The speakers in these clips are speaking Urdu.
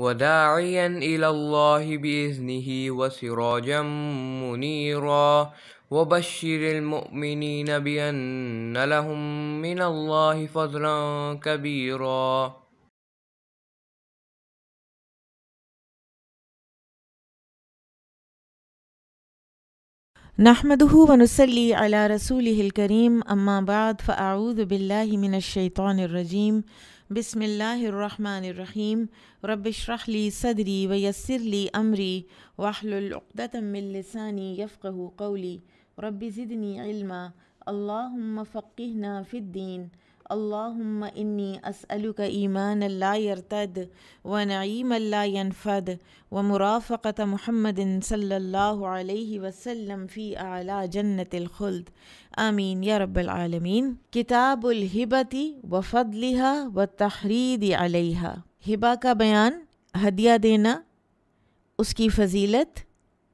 وداعيا إلى الله بإذنه وسراجا منيرا وبشر المؤمنين بأن لهم من الله فضلا كبيرا. نحمده ونصلي على رسوله الكريم اما بعد فاعوذ بالله من الشيطان الرجيم بسم الله الرحمن الرحيم رب اشرح لي صدري ويسر لي امري واحلل عقدة من لساني يفقهوا قولي رب زدني علما اللهم فقهنا في الدين اللهم إني أسألك إيمانا لا يرتد ونعيما لا ينفد ومرافقة محمد صلی اللہ علیہ وسلم فی اعلی جنت الخلد آمین یا رب العالمین۔ کتاب الہبۃ وفضلها والتحرید علیہا، ہبہ کا بیان، ہدیہ دینا، اس کی فضیلت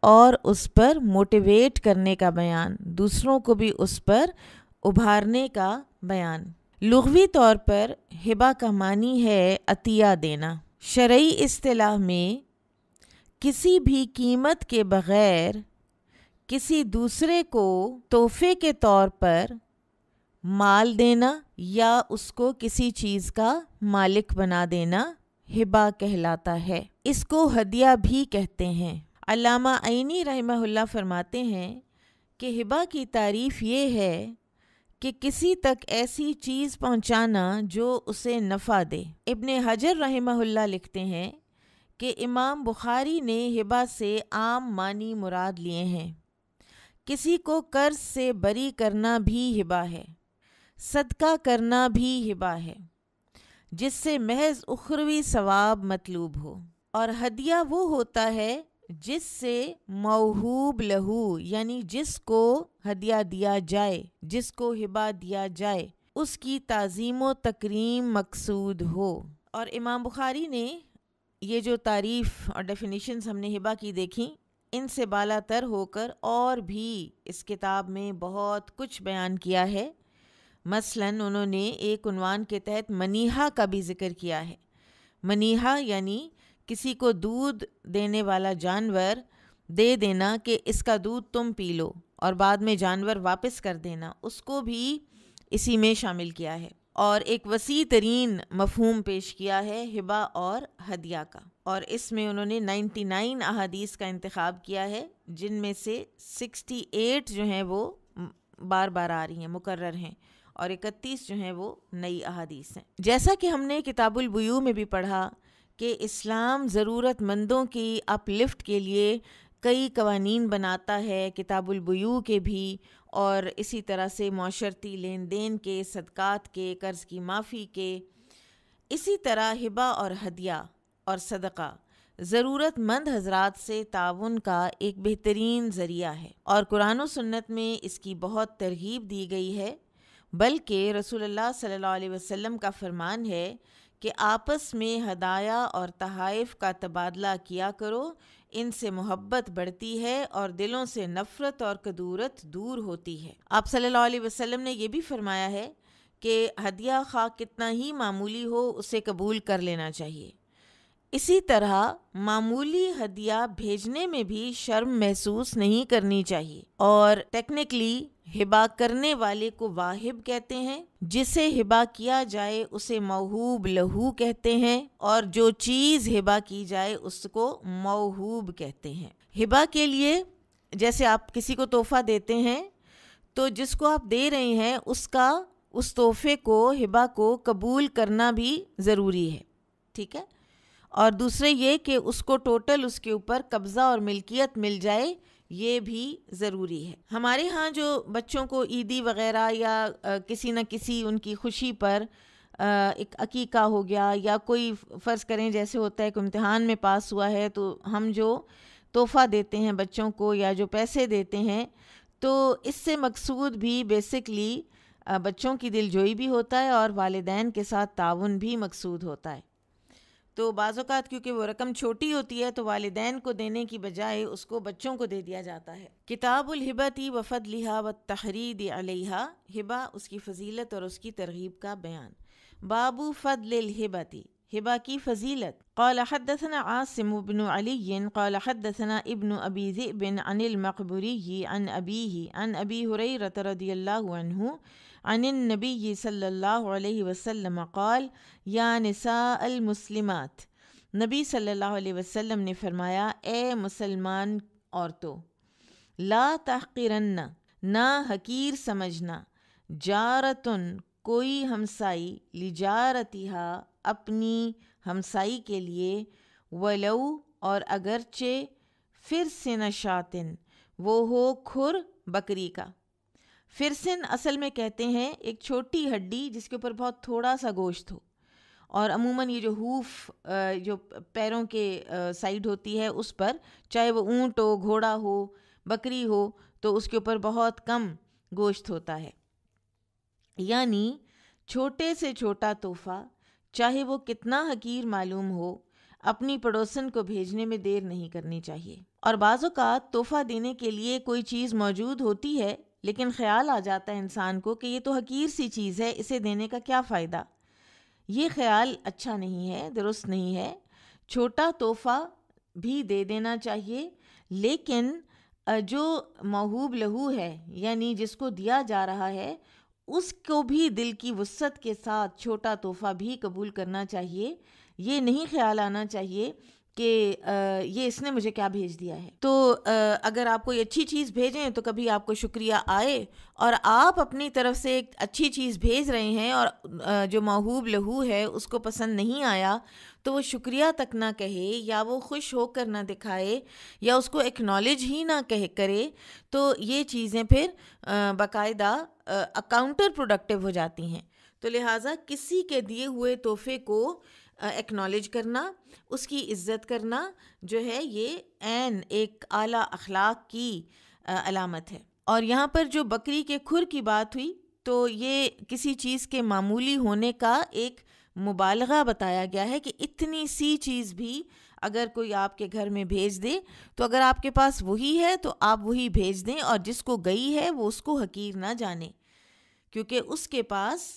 اور اس پر موٹیویٹ کرنے کا بیان، دوسروں کو بھی اس پر ابھارنے کا بیان۔ لغوی طور پر ہبہ کا معنی ہے عطیہ دینا۔ شرعی اصطلاح میں کسی بھی قیمت کے بغیر کسی دوسرے کو تحفے کے طور پر مال دینا یا اس کو کسی چیز کا مالک بنا دینا ہبہ کہلاتا ہے۔ اس کو ہدیہ بھی کہتے ہیں۔ علامہ عینی رحمہ اللہ فرماتے ہیں کہ ہبہ کی تعریف یہ ہے کہ کسی تک ایسی چیز پہنچانا جو اسے نفع دے۔ ابن حجر رحمہ اللہ لکھتے ہیں کہ امام بخاری نے ہبہ سے عام معنی مراد لیے ہیں۔ کسی کو قرض سے بری کرنا بھی ہبہ ہے، صدقہ کرنا بھی ہبہ ہے جس سے محض اخروی ثواب مطلوب ہو، اور ہدیہ وہ ہوتا ہے جس سے موہوب لہو یعنی جس کو ہدیہ دیا جائے، جس کو ہبہ دیا جائے، اس کی تعظیم و تکریم مقصود ہو۔ اور امام بخاری نے یہ جو تعریف اور ڈیفینیشنز ہم نے ہبہ کی دیکھیں، ان سے بالا تر ہو کر اور بھی اس کتاب میں بہت کچھ بیان کیا ہے۔ مثلاً انہوں نے ایک عنوان کے تحت منیحہ کا بھی ذکر کیا ہے۔ منیحہ یعنی کسی کو دودھ دینے والا جانور دے دینا کہ اس کا دودھ تم پی لو، اور بعد میں جانور واپس کر دینا، اس کو بھی اسی میں شامل کیا ہے۔ اور ایک وسیع ترین مفہوم پیش کیا ہے ہبہ اور ہدیہ کا، اور اس میں انہوں نے 99 احادیث کا انتخاب کیا ہے، جن میں سے 68 جو ہیں وہ بار بار آ رہی ہیں، مکرر ہیں، اور 31 جو ہیں وہ نئی احادیث ہیں۔ جیسا کہ ہم نے کتاب البیوع میں بھی پڑھا کہ اسلام ضرورت مندوں کی اپ لفٹ کے لیے کئی قوانین بناتا ہے، کتاب البیوع کے بھی، اور اسی طرح سے معاشرتی لین دین کے، صدقات کے، قرض کی معافی کے۔ اسی طرح ہبہ اور ہدیہ اور صدقہ ضرورت مند حضرات سے تعاون کا ایک بہترین ذریعہ ہے، اور قرآن و سنت میں اس کی بہت ترغیب دی گئی ہے، بلکہ رسول اللہ صلی اللہ علیہ وسلم کا فرمان ہے کہ آپس میں ہدایہ اور تحائف کا تبادلہ کیا کرو، ان سے محبت بڑھتی ہے اور دلوں سے نفرت اور کدورت دور ہوتی ہے۔ آپ صلی اللہ علیہ وسلم نے یہ بھی فرمایا ہے کہ ہدیہ خواہ کتنا ہی معمولی ہو اسے قبول کر لینا چاہیے۔ اسی طرح معمولی ہدیہ بھیجنے میں بھی شرم محسوس نہیں کرنی چاہیے، اور ٹیکنیکلی ہبہ کرنے والے کو واہب کہتے ہیں، جسے ہبہ کیا جائے اسے موہوب لہو کہتے ہیں، اور جو چیز ہبہ کی جائے اس کو موہوب کہتے ہیں۔ ہبہ کے لیے جیسے آپ کسی کو تحفہ دیتے ہیں تو جس کو آپ دے رہے ہیں اس تحفے کو، ہبہ کو قبول کرنا بھی ضروری ہے، ٹھیک ہے، اور دوسرے یہ کہ اس کو ٹوٹل اس کے اوپر قبضہ اور ملکیت مل جائے، یہ بھی ضروری ہے۔ ہمارے ہاں جو بچوں کو عیدی وغیرہ یا کسی نہ کسی ان کی خوشی پر ایک عقیقہ ہو گیا، یا کوئی فرض کریں جیسے ہوتا ہے کہ امتحان میں پاس ہوا ہے، تو ہم جو تحفہ دیتے ہیں بچوں کو یا جو پیسے دیتے ہیں، تو اس سے مقصود بھی بیسکلی بچوں کی دل جوئی بھی ہوتا ہے اور والدین کے ساتھ تعاون بھی مقصود ہوتا ہے۔ تو بعض اوقات کیونکہ وہ رقم چھوٹی ہوتی ہے تو والدین کو دینے کی بجائے اس کو بچوں کو دے دیا جاتا ہے۔ کتاب الہبۃ وفضلها والتحرید علیہا، ہبہ، اس کی فضیلت اور اس کی ترغیب کا بیان۔ باب فضل الہبۃ، ہبہ کی فضیلت۔ قال حدثنا عاصم بن علی قال حدثنا ابن ابی ذئب عن المقبوری عن ابیہ عن ابی ہریرہ رضی اللہ عنہ عن النبی صلی اللہ علیہ وسلم قال یا نساء المسلمات، نبی صلی اللہ علیہ وسلم نے فرمایا اے مسلمان عورتوں، لا تحقرن، نہ حقیر سمجھنا، جارتن، کوئی ہمسائی، لجارتہا، اپنی ہمسائی کے لیے، ولو، اور اگرچہ، فرسن شاتن، وہ ہو کھر بکری کا۔ فرسن اصل میں کہتے ہیں ایک چھوٹی ہڈی جس کے اوپر بہت تھوڑا سا گوشت ہو، اور عموماً یہ جو ہوف جو پیروں کے سائیڈ ہوتی ہے اس پر، چاہے وہ اونٹ ہو، گھوڑا ہو، بکری ہو، تو اس کے اوپر بہت کم گوشت ہوتا ہے۔ یعنی چھوٹے سے چھوٹا تحفہ، چاہے وہ کتنا حقیر معلوم ہو، اپنی پڑوسن کو بھیجنے میں دیر نہیں کرنی چاہیے۔ اور بعض اوقات تحفہ دینے کے لیے کوئی چیز موجود ہوتی ہے لیکن خیال آ جاتا ہے انسان کو کہ یہ تو حقیر سی چیز ہے، اسے دینے کا کیا فائدہ۔ یہ خیال اچھا نہیں ہے، درست نہیں ہے۔ چھوٹا تحفہ بھی دے دینا چاہیے، لیکن جو موہوب لہو ہے، یعنی جس کو دیا جا رہا ہے، اس کو بھی دل کی وسعت کے ساتھ چھوٹا تحفہ بھی قبول کرنا چاہیے۔ یہ نہیں خیال آنا چاہیے کہ یہ اس نے مجھے کیا بھیج دیا ہے۔ تو اگر آپ کوئی اچھی چیز بھیجیں تو کبھی آپ کو شکریہ آئے، اور آپ اپنی طرف سے ایک اچھی چیز بھیج رہے ہیں اور جو موہوب لہو ہے اس کو پسند نہیں آیا، تو وہ شکریہ تک نہ کہے، یا وہ خوش ہو کر نہ دکھائے، یا اس کو ایکنالج ہی نہ کرے، تو یہ چیزیں پھر باقاعدہ کاؤنٹر پروڈکٹیو ہو جاتی ہیں۔ تو لہٰذا کسی کے دیے ہوئے تحفے کو ایکنالج کرنا، اس کی عزت کرنا جو ہے، یہ عین ایک اعلیٰ اخلاق کی علامت ہے۔ اور یہاں پر جو بکری کے کھر کی بات ہوئی، تو یہ کسی چیز کے معمولی ہونے کا ایک مبالغہ بتایا گیا ہے کہ اتنی سی چیز بھی اگر کوئی آپ کے گھر میں بھیج دے، تو اگر آپ کے پاس وہی ہے تو آپ وہی بھیج دیں، اور جس کو گئی ہے وہ اس کو حقیر نہ جانے، کیونکہ اس کے پاس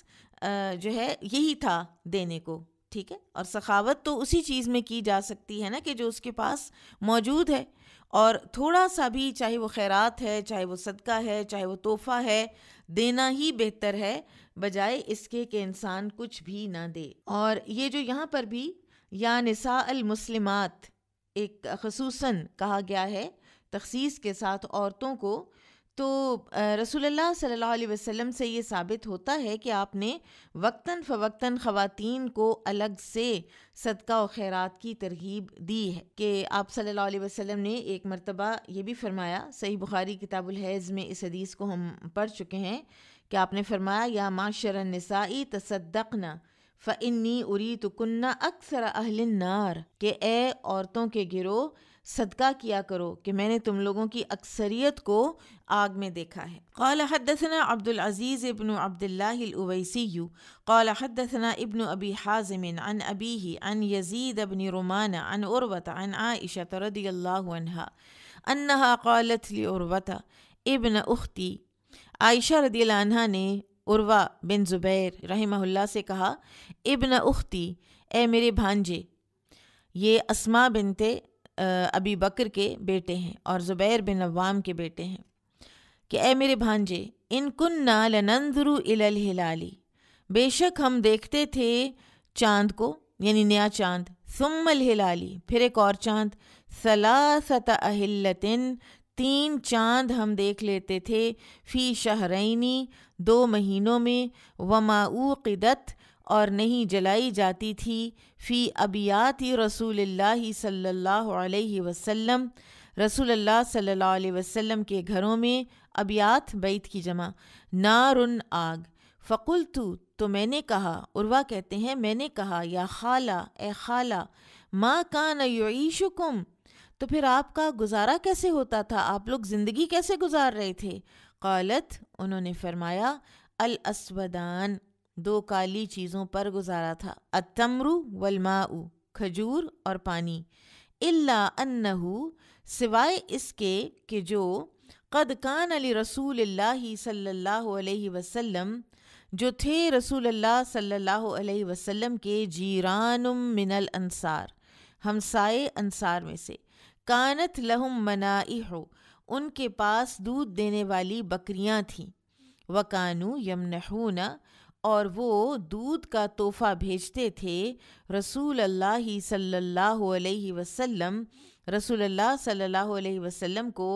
جو ہے یہی تھا دینے کو، ٹھیک ہے۔ اور سخاوت تو اسی چیز میں کی جا سکتی ہے نا کہ جو اس کے پاس موجود ہے، اور تھوڑا سا بھی، چاہے وہ خیرات ہے، چاہے وہ صدقہ ہے، چاہے وہ تحفہ ہے، دینا ہی بہتر ہے بجائے اس کے کہ انسان کچھ بھی نہ دے۔ اور یہ جو یہاں پر بھی یا نساء المسلمات ایک خصوصاً کہا گیا ہے تخصیص کے ساتھ عورتوں کو، تو رسول اللہ صلی اللہ علیہ وسلم سے یہ ثابت ہوتا ہے کہ آپ نے وقتاً فوقتاً خواتین کو الگ سے صدقہ و خیرات کی ترغیب دی ہے، کہ آپ صلی اللہ علیہ وسلم نے ایک مرتبہ یہ بھی فرمایا، صحیح بخاری کتاب الحیض میں اس حدیث کو ہم پڑھ چکے ہیں، کہ آپ نے فرمایا یا معاشر النساء تصدقن فإنی اریتکن اکثر اہل النار، کہ اے عورتوں کے گروہ صدقہ کیا کرو کہ میں نے تم لوگوں کی اکثریت کو آگ میں دیکھا ہے۔ قال حدثنا عبد العزیز ابن عبد اللہ الأویسی قال حدثنا ابن ابی حازم عن ابیہ عن یزید بن رومان عن عروۃ عن عائشہ رضی اللہ عنہا انہا قالت لعروۃ ابن اختی، عائشہ رضی اللہ عنہ نے عروہ بن زبیر رحمہ اللہ سے کہا، ابن اختی، اے میرے بھانجے، یہ اسماء بنت ابی بکر کے بیٹے ہیں اور زبیر بن عوام کے بیٹے ہیں، کہ اے میرے بھانجے، ان کننا لننظر الی الہلال، بے شک ہم دیکھتے تھے چاند کو، یعنی نیا چاند، ثم الہلالی، پھر ایک اور چاند، ثلاثۃ اہلۃ، 3 چاند ہم دیکھ لیتے تھے، فی شہرینی، 2 مہینوں میں، وما اوقدت، اور نہیں جلائی جاتی تھی، فی ابیات رسول اللہ صلی اللہ علیہ وسلم، رسول اللہ صلی اللہ علیہ وسلم کے گھروں میں، ابیات بیت کی جمع، نارن، آگ، فقلت، تو میں نے کہا، عروہ کہتے ہیں میں نے کہا، یا خالہ، اے خالہ، ما کان یعیشکم، تو پھر آپ کا گزارا کیسے ہوتا تھا، آپ لوگ زندگی کیسے گزار رہے تھے؟ قالت، انہوں نے فرمایا، الاسودان، 2 کالی چیزوں پر گزارا تھا، التمر والماء، کھجور اور پانی، الا انہ، سوائے اس کے کہ جو قد کان لرسول اللہ صلی اللہ علیہ وسلم، جو تھے رسول اللہ صلی اللہ علیہ وسلم کے جیران من الانصار، ہمسائے انصار میں سے، کانت لہم منائح، ان کے پاس دودھ دینے والی بکریاں تھیں، وکانوا یمنحون، اور وہ دودھ کا تحفہ بھیجتے تھے رسول اللہ صلی اللہ علیہ وسلم، رسول اللہ صلی اللہ علیہ وسلم کو،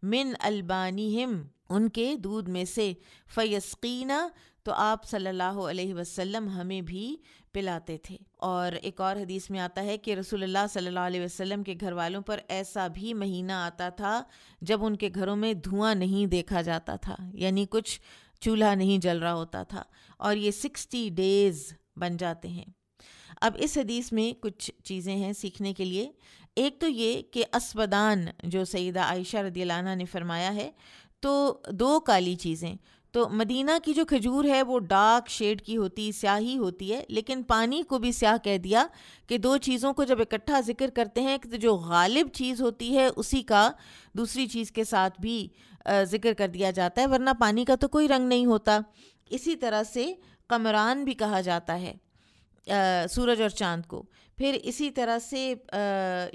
من البانہم، ان کے دودھ میں سے، فیسقینا، تو آپ صلی اللہ علیہ وسلم ہمیں بھی پلاتے تھے۔ اور ایک اور حدیث میں آتا ہے کہ رسول اللہ صلی اللہ علیہ وسلم کے گھر والوں پر ایسا بھی مہینہ آتا تھا جب ان کے گھروں میں دھواں نہیں دیکھا جاتا تھا، یعنی کچھ چولہا نہیں جل رہا ہوتا تھا، اور یہ 60 ڈیز بن جاتے ہیں۔ اب اس حدیث میں کچھ چیزیں ہیں سیکھنے کے لیے۔ ایک تو یہ کہ اسودان جو سیدہ عائشہ رضی اللہ عنہ نے فرمایا ہے، تو دو کالی چیزیں، تو مدینہ کی جو کھجور ہے وہ ڈارک شیڈ کی ہوتی، سیاہی ہوتی ہے، لیکن پانی کو بھی سیاہ کہہ دیا کہ دو چیزوں کو جب اکٹھا ذکر کرتے ہیں کہ جو غالب چیز ہوتی ہے اسی کا دوسری چیز کے ساتھ بھی ذکر کر دیا جاتا ہے، ورنہ پانی کا تو کوئی رنگ نہیں ہوتا۔ اسی طرح سے قمران بھی کہا جاتا ہے سورج اور چاند کو، پھر اسی طرح سے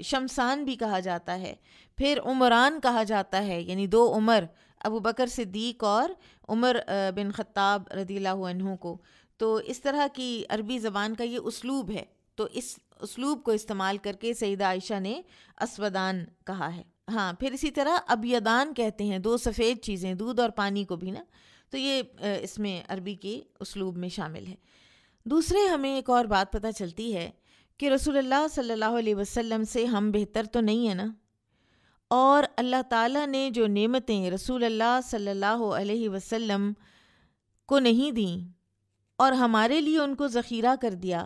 شمسان بھی کہا جاتا ہے، پھر عمران کہا جاتا ہے، یعنی دو عمر، ابو بکر صدیق اور عمر بن خطاب رضی اللہ عنہ کو۔ تو اس طرح کی عربی زبان کا یہ اسلوب ہے، تو اس اسلوب کو استعمال کر کے سیدہ عائشہ نے اسودان کہا ہے۔ ہاں، پھر اسی طرح ابیضان کہتے ہیں، دو سفید چیزیں، دودھ اور پانی کو بھی نا، تو یہ اس میں عربی کے اسلوب میں شامل ہے۔ دوسرے ہمیں ایک اور بات پتہ چلتی ہے کہ رسول اللہ صلی اللہ علیہ وسلم سے ہم بہتر تو نہیں ہے نا، اور اللہ تعالیٰ نے جو نعمتیں رسول اللہ صلی اللہ علیہ وسلم کو نہیں دیں اور ہمارے لیے ان کو ذخیرہ کر دیا،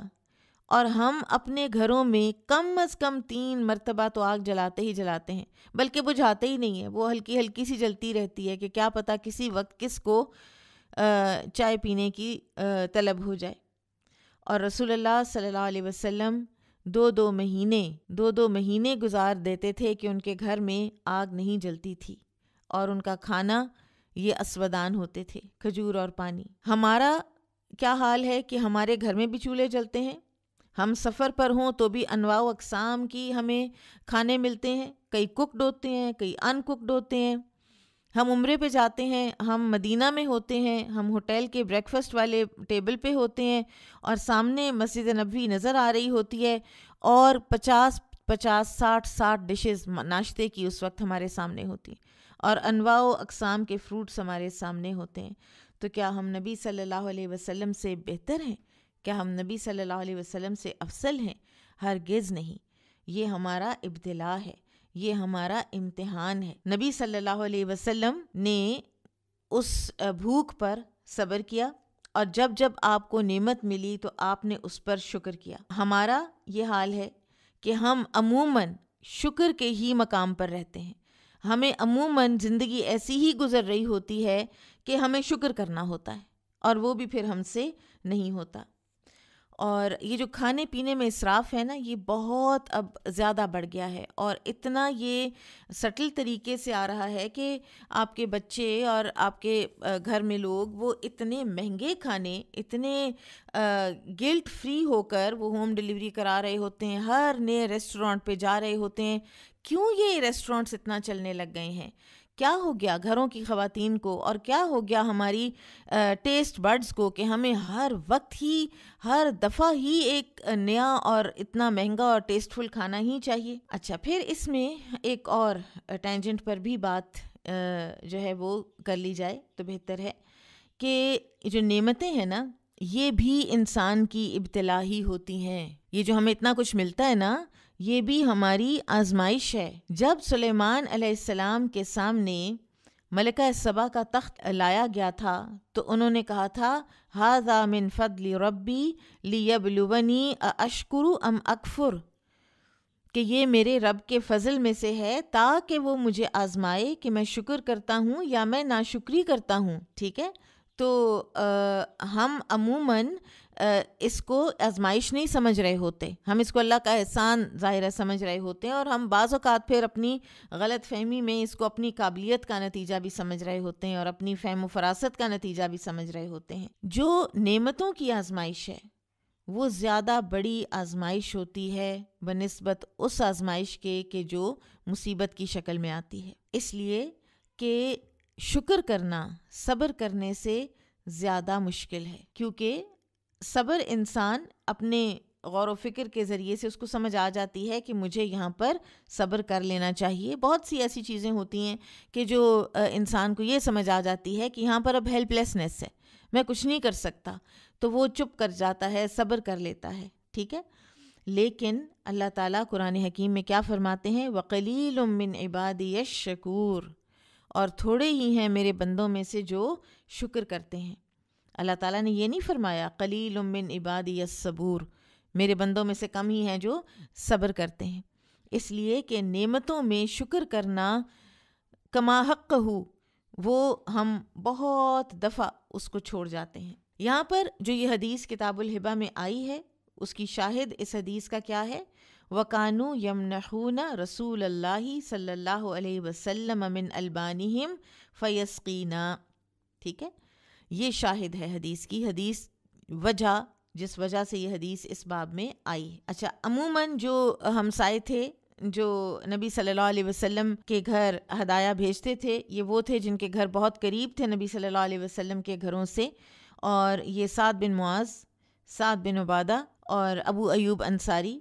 اور ہم اپنے گھروں میں کم از کم 3 مرتبہ تو آگ جلاتے ہی جلاتے ہیں، بلکہ بجھاتے ہی نہیں ہیں، وہ ہلکی ہلکی سی جلتی رہتی ہے کہ کیا پتہ کسی وقت کس کو چائے پینے کی طلب ہو جائے۔ اور رسول اللہ صلی اللہ علیہ وسلم دو مہینے گزار دیتے تھے کہ ان کے گھر میں آگ نہیں جلتی تھی، اور ان کا کھانا یہ اسودان ہوتے تھے، کھجور اور پانی۔ ہمارا کیا حال ہے کہ ہمارے گھر میں بھی چولہے جلتے ہیں، ہم سفر پر ہوں تو بھی انواع و اقسام کی ہمیں کھانے ملتے ہیں، کئی کوکڈ ہوتے ہیں، کئی ان کوکڈ ہوتے ہیں۔ ہم عمرے پہ جاتے ہیں، ہم مدینہ میں ہوتے ہیں، ہم ہوٹل کے بریکفسٹ والے ٹیبل پہ ہوتے ہیں، اور سامنے مسجد نبوی نظر آ رہی ہوتی ہے، اور 60 ڈشز ناشتے کی اس وقت ہمارے سامنے ہوتی ہیں، اور انواع و اقسام کے فروٹس ہمارے سامنے ہوتے ہیں۔ تو کیا ہم نبی صلی اللہ علیہ وسلم سے بہتر ہیں؟ کیا ہم نبی صلی اللہ علیہ وسلم سے افضل ہیں؟ ہرگز نہیں۔ یہ ہمارا ابتلاء ہے، یہ ہمارا امتحان ہے۔ نبی صلی اللہ علیہ وسلم نے اس بھوک پر صبر کیا، اور جب جب آپ کو نعمت ملی تو آپ نے اس پر شکر کیا۔ ہمارا یہ حال ہے کہ ہم عموماً شکر کے ہی مقام پر رہتے ہیں، ہمیں عموماً زندگی ایسی ہی گزر رہی ہوتی ہے کہ ہمیں شکر کرنا ہوتا ہے، اور وہ بھی پھر ہم سے نہیں ہوتا۔ اور یہ جو کھانے پینے میں اسراف ہے نا، یہ بہت اب زیادہ بڑھ گیا ہے، اور اتنا یہ سٹل طریقے سے آ رہا ہے کہ آپ کے بچے اور آپ کے گھر میں لوگ وہ اتنے مہنگے کھانے، اتنے گلٹ فری ہو کر وہ ہوم ڈیلیوری کرا رہے ہوتے ہیں، ہر نئے ریسٹورانٹ پہ جا رہے ہوتے ہیں۔ کیوں یہ ریسٹورانٹس اتنا چلنے لگ گئے ہیں؟ کیا ہو گیا گھروں کی خواتین کو، اور کیا ہو گیا ہماری ٹیسٹ برڈز کو کہ ہمیں ہر وقت ہی، ہر دفعہ ہی ایک نیا اور اتنا مہنگا اور ٹیسٹفل کھانا ہی چاہیے؟ اچھا، پھر اس میں ایک اور ٹینجنٹ پر بھی بات جو ہے وہ کر لی جائے تو بہتر ہے کہ جو نعمتیں ہیں نا، یہ بھی انسان کی ابتلا ہی ہوتی ہیں۔ یہ جو ہمیں اتنا کچھ ملتا ہے نا، یہ بھی ہماری آزمائش ہے۔ جب سلیمان علیہ السلام کے سامنے ملکہ سبا کا تخت لایا گیا تھا تو انہوں نے کہا تھا ھذا من فضل ربی لیبلونی ااشکر ام اکفر، کہ یہ میرے رب کے فضل میں سے ہے تاکہ وہ مجھے آزمائے کہ میں شکر کرتا ہوں یا میں ناشکری کرتا ہوں۔ ٹھیک ہے، تو ہم عموماً اس کو آزمائش نہیں سمجھ رہے ہوتے، ہم اس کو اللہ کا احسان ظاہر سمجھ رہے ہوتے ہیں، اور ہم بعض اوقات پھر اپنی غلط فہمی میں اس کو اپنی قابلیت کا نتیجہ بھی سمجھ رہے ہوتے ہیں اور اپنی فہم و فراست کا نتیجہ بھی سمجھ رہے ہوتے ہیں۔ جو نعمتوں کی آزمائش ہے وہ زیادہ بڑی آزمائش ہوتی ہے بنسبت اس آزمائش کے کہ جو مصیبت کی شکل میں آتی ہے، اس لیے کہ شکر کرنا صبر کرنے سے زیادہ مشکل ہے، کیونکہ صبر انسان اپنے غور و فکر کے ذریعے سے اس کو سمجھ آ جاتی ہے کہ مجھے یہاں پر صبر کر لینا چاہیے۔ بہت سی ایسی چیزیں ہوتی ہیں کہ جو انسان کو یہ سمجھ آ جاتی ہے کہ یہاں پر اب ہیلپ لیسنس ہے، میں کچھ نہیں کر سکتا، تو وہ چپ کر جاتا ہے، صبر کر لیتا ہے، ٹھیک ہے۔ لیکن اللہ تعالیٰ قرآن حکیم میں کیا فرماتے ہیں؟ وَقَلِيلٌ مِّنْ عِبَادِيَ الشَّكُورُ، اور تھوڑے ہی ہیں میرے بندوں میں سے جو شکر کرتے ہیں۔ اللہ تعالیٰ نے یہ نہیں فرمایا قلیل من عبادی الصبور، میرے بندوں میں سے کم ہی ہیں جو صبر کرتے ہیں، اس لیے کہ نعمتوں میں شکر کرنا کما حق ہو، وہ ہم بہت دفعہ اس کو چھوڑ جاتے ہیں۔ یہاں پر جو یہ حدیث کتاب الہبہ میں آئی ہے اس کی شاہد اس حدیث کا کیا ہے؟ وَكَانُوا يَمْنَحُونَ رَسُولَ اللَّهِ صلی اللہ علیہ وسلم مِنْ أَلْبَانِهِمْ فَيَسْقِينَا، ٹھیک ہے، یہ شاہد ہے حدیث کی، حدیث وجہ جس وجہ سے یہ حدیث اس باب میں آئی۔ اچھا، عموماً جو ہمسائے تھے جو نبی صلی اللہ علیہ وسلم کے گھر ہدایہ بھیجتے تھے، یہ وہ تھے جن کے گھر بہت قریب تھے نبی صلی اللہ علیہ وسلم کے گھروں سے، اور یہ سعد بن معاذ، سعد بن عبادہ اور ابو ایوب انصاری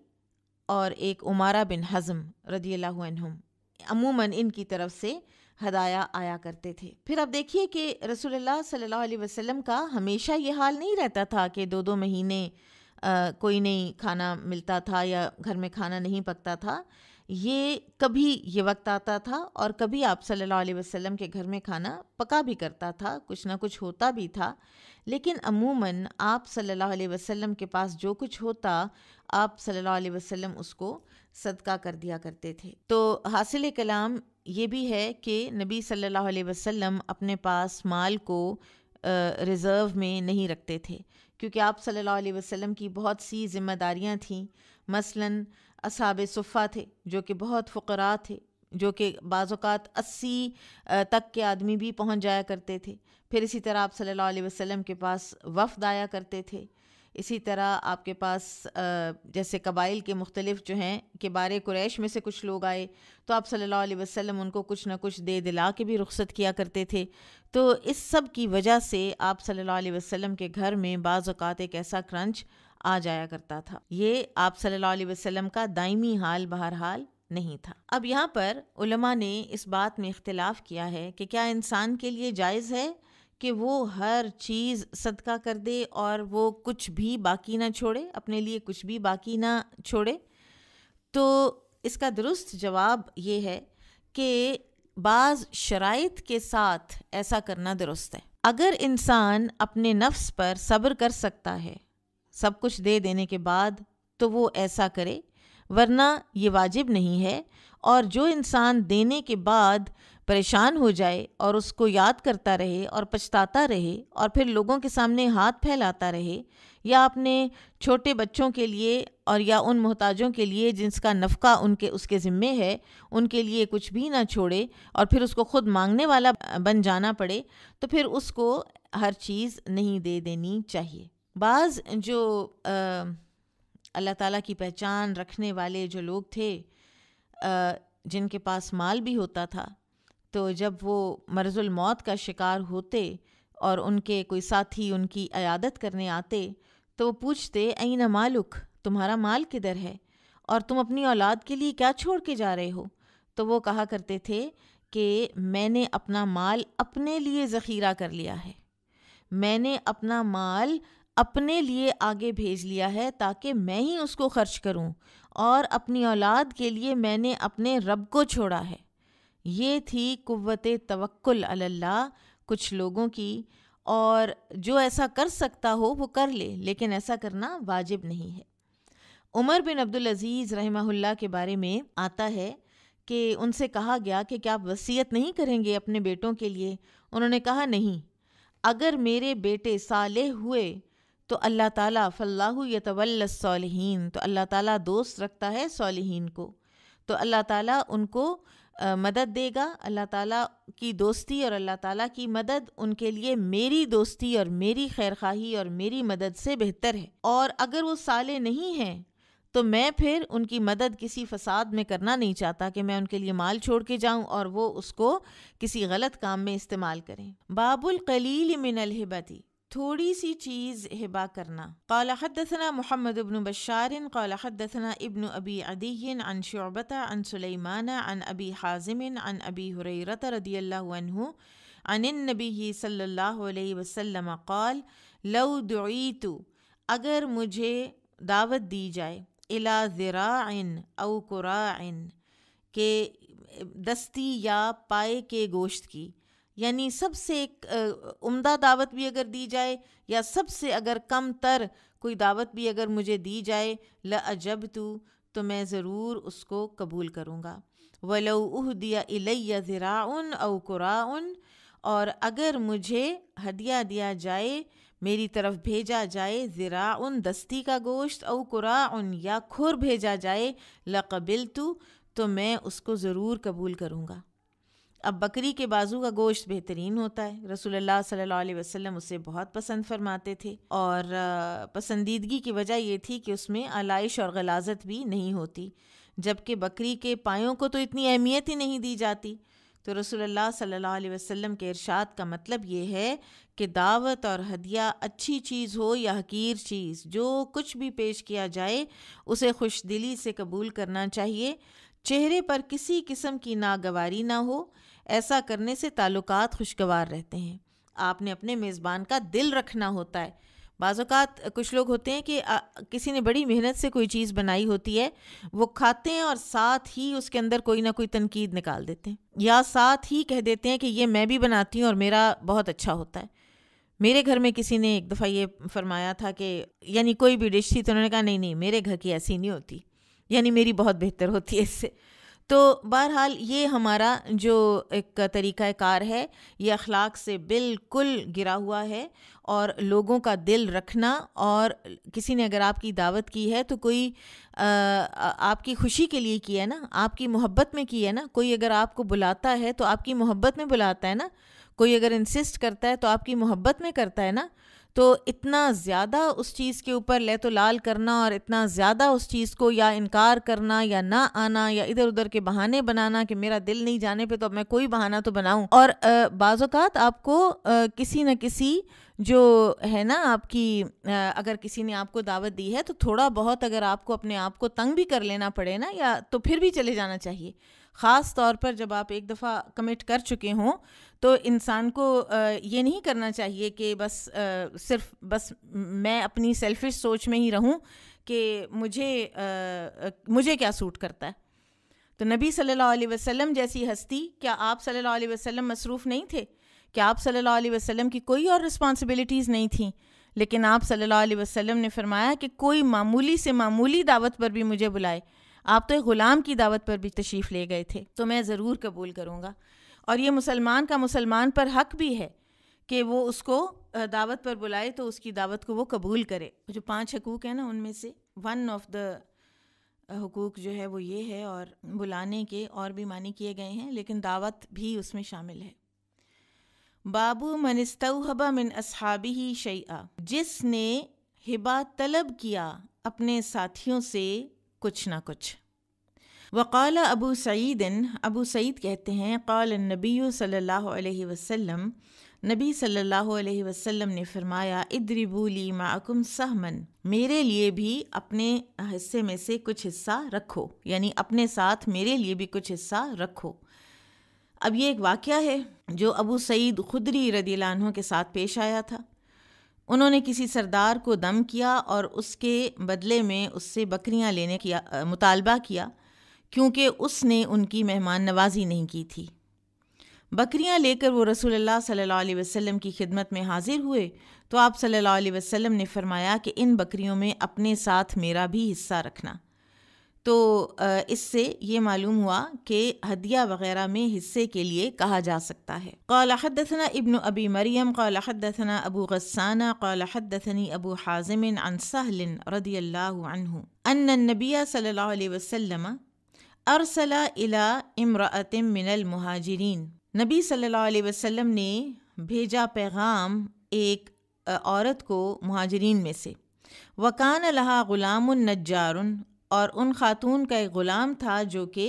اور ایک عمارہ بن حزم رضی اللہ عنہم، عموماً ان کی طرف سے ہدایہ آیا کرتے تھے۔ پھر اب دیکھیے کہ رسول اللہ صلی اللہ علیہ وسلم کا ہمیشہ یہ حال نہیں رہتا تھا کہ 2 مہینے کوئی نہیں کھانا ملتا تھا یا گھر میں کھانا نہیں پکتا تھا، یہ کبھی یہ وقت آتا تھا اور کبھی آپ صلی اللہ علیہ وسلم کے گھر میں کھانا پکا بھی کرتا تھا، کچھ نہ کچھ ہوتا بھی تھا، لیکن عموماً آپ صلی اللہ علیہ وسلم کے پاس جو کچھ ہوتا آپ صلی اللہ علیہ وسلم اس کو صدقہ کر دیا کرتے تھے۔ تو حاصل کلام یہ بھی ہے کہ نبی صلی اللہ علیہ وسلم اپنے پاس مال کو ریزرو میں نہیں رکھتے تھے، کیونکہ آپ صلی اللہ علیہ وسلم کی بہت سی ذمہ داریاں تھیں۔ مثلاً اصحاب صفہ تھے جو کہ بہت فقراء تھے، جو کہ بعض اوقات 80 تک کے آدمی بھی پہنچ جایا کرتے تھے۔ پھر اسی طرح آپ صلی اللہ علیہ وسلم کے پاس وفد آیا کرتے تھے، اسی طرح آپ کے پاس جیسے قبائل کے مختلف جو ہیں کبار قریش میں سے کچھ لوگ آئے تو آپ صلی اللہ علیہ وسلم ان کو کچھ نہ کچھ دے دلا کے بھی رخصت کیا کرتے تھے۔ تو اس سب کی وجہ سے آپ صلی اللہ علیہ وسلم کے گھر میں بعض اوقات ایک ایسا کرنچ آ جایا کرتا تھا۔ یہ آپ صلی اللہ علیہ وسلم کا دائمی حال بہرحال نہیں تھا۔ اب یہاں پر علماء نے اس بات میں اختلاف کیا ہے کہ کیا انسان کے لیے جائز ہے کہ وہ ہر چیز صدقہ کر دے اور وہ کچھ بھی باقی نہ چھوڑے، اپنے لیے کچھ بھی باقی نہ چھوڑے؟ تو اس کا درست جواب یہ ہے کہ بعض شرائط کے ساتھ ایسا کرنا درست ہے۔ اگر انسان اپنے نفس پر صبر کر سکتا ہے سب کچھ دے دینے کے بعد تو وہ ایسا کرے، ورنہ یہ واجب نہیں ہے۔ اور جو انسان دینے کے بعد پریشان ہو جائے اور اس کو یاد کرتا رہے اور پچھتاتا رہے اور پھر لوگوں کے سامنے ہاتھ پھیلاتا رہے، یا اپنے چھوٹے بچوں کے لیے اور یا ان محتاجوں کے لیے جس کا نفقہ اس کے ذمے ہے ان کے لیے کچھ بھی نہ چھوڑے اور پھر اس کو خود مانگنے والا بن جانا پڑے، تو پھر اس کو ہر چیز نہیں دے دینی چاہیے۔ بعض جو اللہ تعالیٰ کی پہچان رکھنے والے جو لوگ تھے جن کے پاس مال بھی ہوتا تھا، تو جب وہ مرض الموت کا شکار ہوتے اور ان کے کوئی ساتھی ان کی عیادت کرنے آتے تو وہ پوچھتے این مالک، تمہارا مال کدھر ہے اور تم اپنی اولاد کے لیے کیا چھوڑ کے جا رہے ہو؟ تو وہ کہا کرتے تھے کہ میں نے اپنا مال اپنے لیے ذخیرہ کر لیا ہے، میں نے اپنا مال اپنے لیے آگے بھیج لیا ہے تاکہ میں ہی اس کو خرچ کروں، اور اپنی اولاد کے لیے میں نے اپنے رب کو چھوڑا ہے۔ یہ تھی قوت توکل علی اللہ کچھ لوگوں کی، اور جو ایسا کر سکتا ہو وہ کر لے، لیکن ایسا کرنا واجب نہیں ہے۔ عمر بن عبدالعزیز رحمہ اللہ کے بارے میں آتا ہے کہ ان سے کہا گیا کہ کیا آپ وصیت نہیں کریں گے اپنے بیٹوں کے لیے؟ انہوں نے کہا نہیں، اگر میرے بیٹے صالح ہوئے تو اللہ تعالیٰ فاللہ یتولی الصالحین، تو اللہ تعالیٰ دوست رکھتا ہے صالحین کو، تو اللہ تعالیٰ ان کو مدد دے گا۔ اللہ تعالیٰ کی دوستی اور اللہ تعالیٰ کی مدد ان کے لیے میری دوستی اور میری خیرخواہی اور میری مدد سے بہتر ہے، اور اگر وہ صالح نہیں ہیں تو میں پھر ان کی مدد کسی فساد میں کرنا نہیں چاہتا کہ میں ان کے لیے مال چھوڑ کے جاؤں اور وہ اس کو کسی غلط کام میں استعمال کریں۔ باب القلیل من الہبۃ، تھوڑی سی چیز ہبا کرنا۔ قال حدثنا محمد بن بشار قال حدثنا ابن ابی عدی عن شعبۃ عن سلیمان عن ابی حازم عن ابی ہریرہ رضی اللہ عنہ عن النبی صلی اللہ علیہ وسلم قال لو دعیت، اگر مجھے دعوت دی جائے، الی ذراع او قراع، کہ دستی یا پائے کے گوشت کی، یعنی سب سے عمدہ دعوت بھی اگر دی جائے یا سب سے اگر کم تر کوئی دعوت بھی اگر مجھے دی جائے، لأجبت، تو میں ضرور اس کو قبول کروں گا۔ وَلَوْ أُهْدِيَ إِلَيَّ ذِرَاعٌ أَوْ قُرَاعٌ، اور اگر مجھے ہدیہ دیا جائے، میری طرف بھیجا جائے، ذراع دستی کا گوشت، او قراع یا کھر بھیجا جائے، لقبلت، تو میں اس کو ضرور قبول کروں گا۔ اب بکری کے بازو کا گوشت بہترین ہوتا ہے، رسول اللہ صلی اللہ علیہ وسلم اسے بہت پسند فرماتے تھے، اور پسندیدگی کی وجہ یہ تھی کہ اس میں آلائش اور غلاظت بھی نہیں ہوتی، جبکہ بکری کے پایوں کو تو اتنی اہمیت ہی نہیں دی جاتی۔ تو رسول اللہ صلی اللہ علیہ وسلم کے ارشاد کا مطلب یہ ہے کہ دعوت اور ہدیہ اچھی چیز ہو یا حقیر چیز، جو کچھ بھی پیش کیا جائے اسے خوش دلی سے قبول کرنا چاہیے، چہرے پر کسی قسم کی ناگواری نہ ہو، ایسا کرنے سے تعلقات خوشگوار رہتے ہیں۔ آپ نے اپنے میزبان کا دل رکھنا ہوتا ہے۔ بعض اوقات کچھ لوگ ہوتے ہیں کہ کسی نے بڑی محنت سے کوئی چیز بنائی ہوتی ہے، وہ کھاتے ہیں اور ساتھ ہی اس کے اندر کوئی نہ کوئی تنقید نکال دیتے ہیں، یا ساتھ ہی کہہ دیتے ہیں کہ یہ میں بھی بناتی ہوں اور میرا بہت اچھا ہوتا ہے۔ میرے گھر میں کسی نے ایک دفعہ یہ فرمایا تھا کہ یعنی کوئی بھی ڈش تھی تو انہوں نے کہا نہیں میرے گھر کی ایسی نہیں ہوتی، یعنی میری بہت بہتر ہوتی ہے اس سے۔ تو بہرحال یہ ہمارا جو ایک طریقہ کار ہے یہ اخلاق سے بالکل گرا ہوا ہے، اور لوگوں کا دل رکھنا، اور کسی نے اگر آپ کی دعوت کی ہے تو کوئی آپ کی خوشی کے لیے کی ہے نا، آپ کی محبت میں کی ہے نا، کوئی اگر آپ کو بلاتا ہے تو آپ کی محبت میں بلاتا ہے نا، کوئی اگر انسسٹ کرتا ہے تو آپ کی محبت میں کرتا ہے نا، تو اتنا زیادہ اس چیز کے اوپر لیت و لال کرنا اور اتنا زیادہ اس چیز کو یا انکار کرنا یا نہ آنا یا ادھر ادھر کے بہانے بنانا کہ میرا دل نہیں جانے پہ تو اب میں کوئی بہانہ تو بناؤں، اور بعض اوقات آپ کو کسی نہ کسی جو ہے نا آپ کی اگر کسی نے آپ کو دعوت دی ہے تو تھوڑا بہت اگر آپ کو اپنے آپ کو تنگ بھی کر لینا پڑے نا، یا تو پھر بھی چلے جانا چاہیے، خاص طور پر جب آپ ایک دفعہ کمٹ کر چکے ہوں تو انسان کو یہ نہیں کرنا چاہیے کہ بس میں اپنی سیلفش سوچ میں ہی رہوں کہ مجھے کیا سوٹ کرتا ہے۔ تو نبی صلی اللہ علیہ وسلم جیسی ہستی، کیا آپ صلی اللہ علیہ وسلم مصروف نہیں تھے؟ کیا آپ صلی اللہ علیہ وسلم کی کوئی اور رسپانسبلٹیز نہیں تھیں؟ لیکن آپ صلی اللہ علیہ وسلم نے فرمایا کہ کوئی معمولی سے معمولی دعوت پر بھی مجھے بلائے، آپ تو ایک غلام کی دعوت پر بھی تشریف لے گئے تھے، تو میں ضرور قبول کروں گا۔ اور یہ مسلمان کا مسلمان پر حق بھی ہے کہ وہ اس کو دعوت پر بلائے تو اس کی دعوت کو وہ قبول کرے۔ جو 5 حقوق ہیں نا ان میں سے ون آف دا حقوق جو ہے وہ یہ ہے، اور بلانے کے اور بھی معنی کیے گئے ہیں لیکن دعوت بھی اس میں شامل ہے۔ باب من استوہب من اصحابہ شیئا، جس نے ہبہ طلب کیا اپنے ساتھیوں سے کچھ نہ کچھ۔ وقال ابو سعید، ابو سعید کہتے ہیں قال النبی صلی اللہ علیہ وسلم، نبی صلی اللہ علیہ وسلم نے فرمایا اضربوا لی معکم سہما، میرے لیے بھی اپنے حصے میں سے کچھ حصہ رکھو، یعنی اپنے ساتھ میرے لیے بھی کچھ حصہ رکھو۔ اب یہ ایک واقعہ ہے جو ابو سعید خدری رضی اللہ عنہ کے ساتھ پیش آیا تھا۔ انہوں نے کسی سردار کو دم کیا اور اس کے بدلے میں اس سے بکریاں لینے کا مطالبہ کیا، کیونکہ اس نے ان کی مہمان نوازی نہیں کی تھی۔ بکریاں لے کر وہ رسول اللہ صلی اللہ علیہ وسلم کی خدمت میں حاضر ہوئے تو آپ صلی اللہ علیہ وسلم نے فرمایا کہ ان بکریوں میں اپنے ساتھ میرا بھی حصہ رکھنا۔ تو اس سے یہ معلوم ہوا کہ ہدیہ وغیرہ میں حصے کے لیے کہا جا سکتا ہے۔ قال حدثنا ابن ابی مریم قال حدثنا ابو غسان قال حدثني ابو حازم عن سهل رضی اللہ عنہ ان النبی صلی اللہ علیہ وسلم ارسل الى امرأة من المہاجرین، نبی صلی اللہ علیہ وسلم نے بھیجا پیغام ایک عورت کو مہاجرین میں سے، وکان لہا غلام نجار، اور ان خاتون کا ایک غلام تھا جو کہ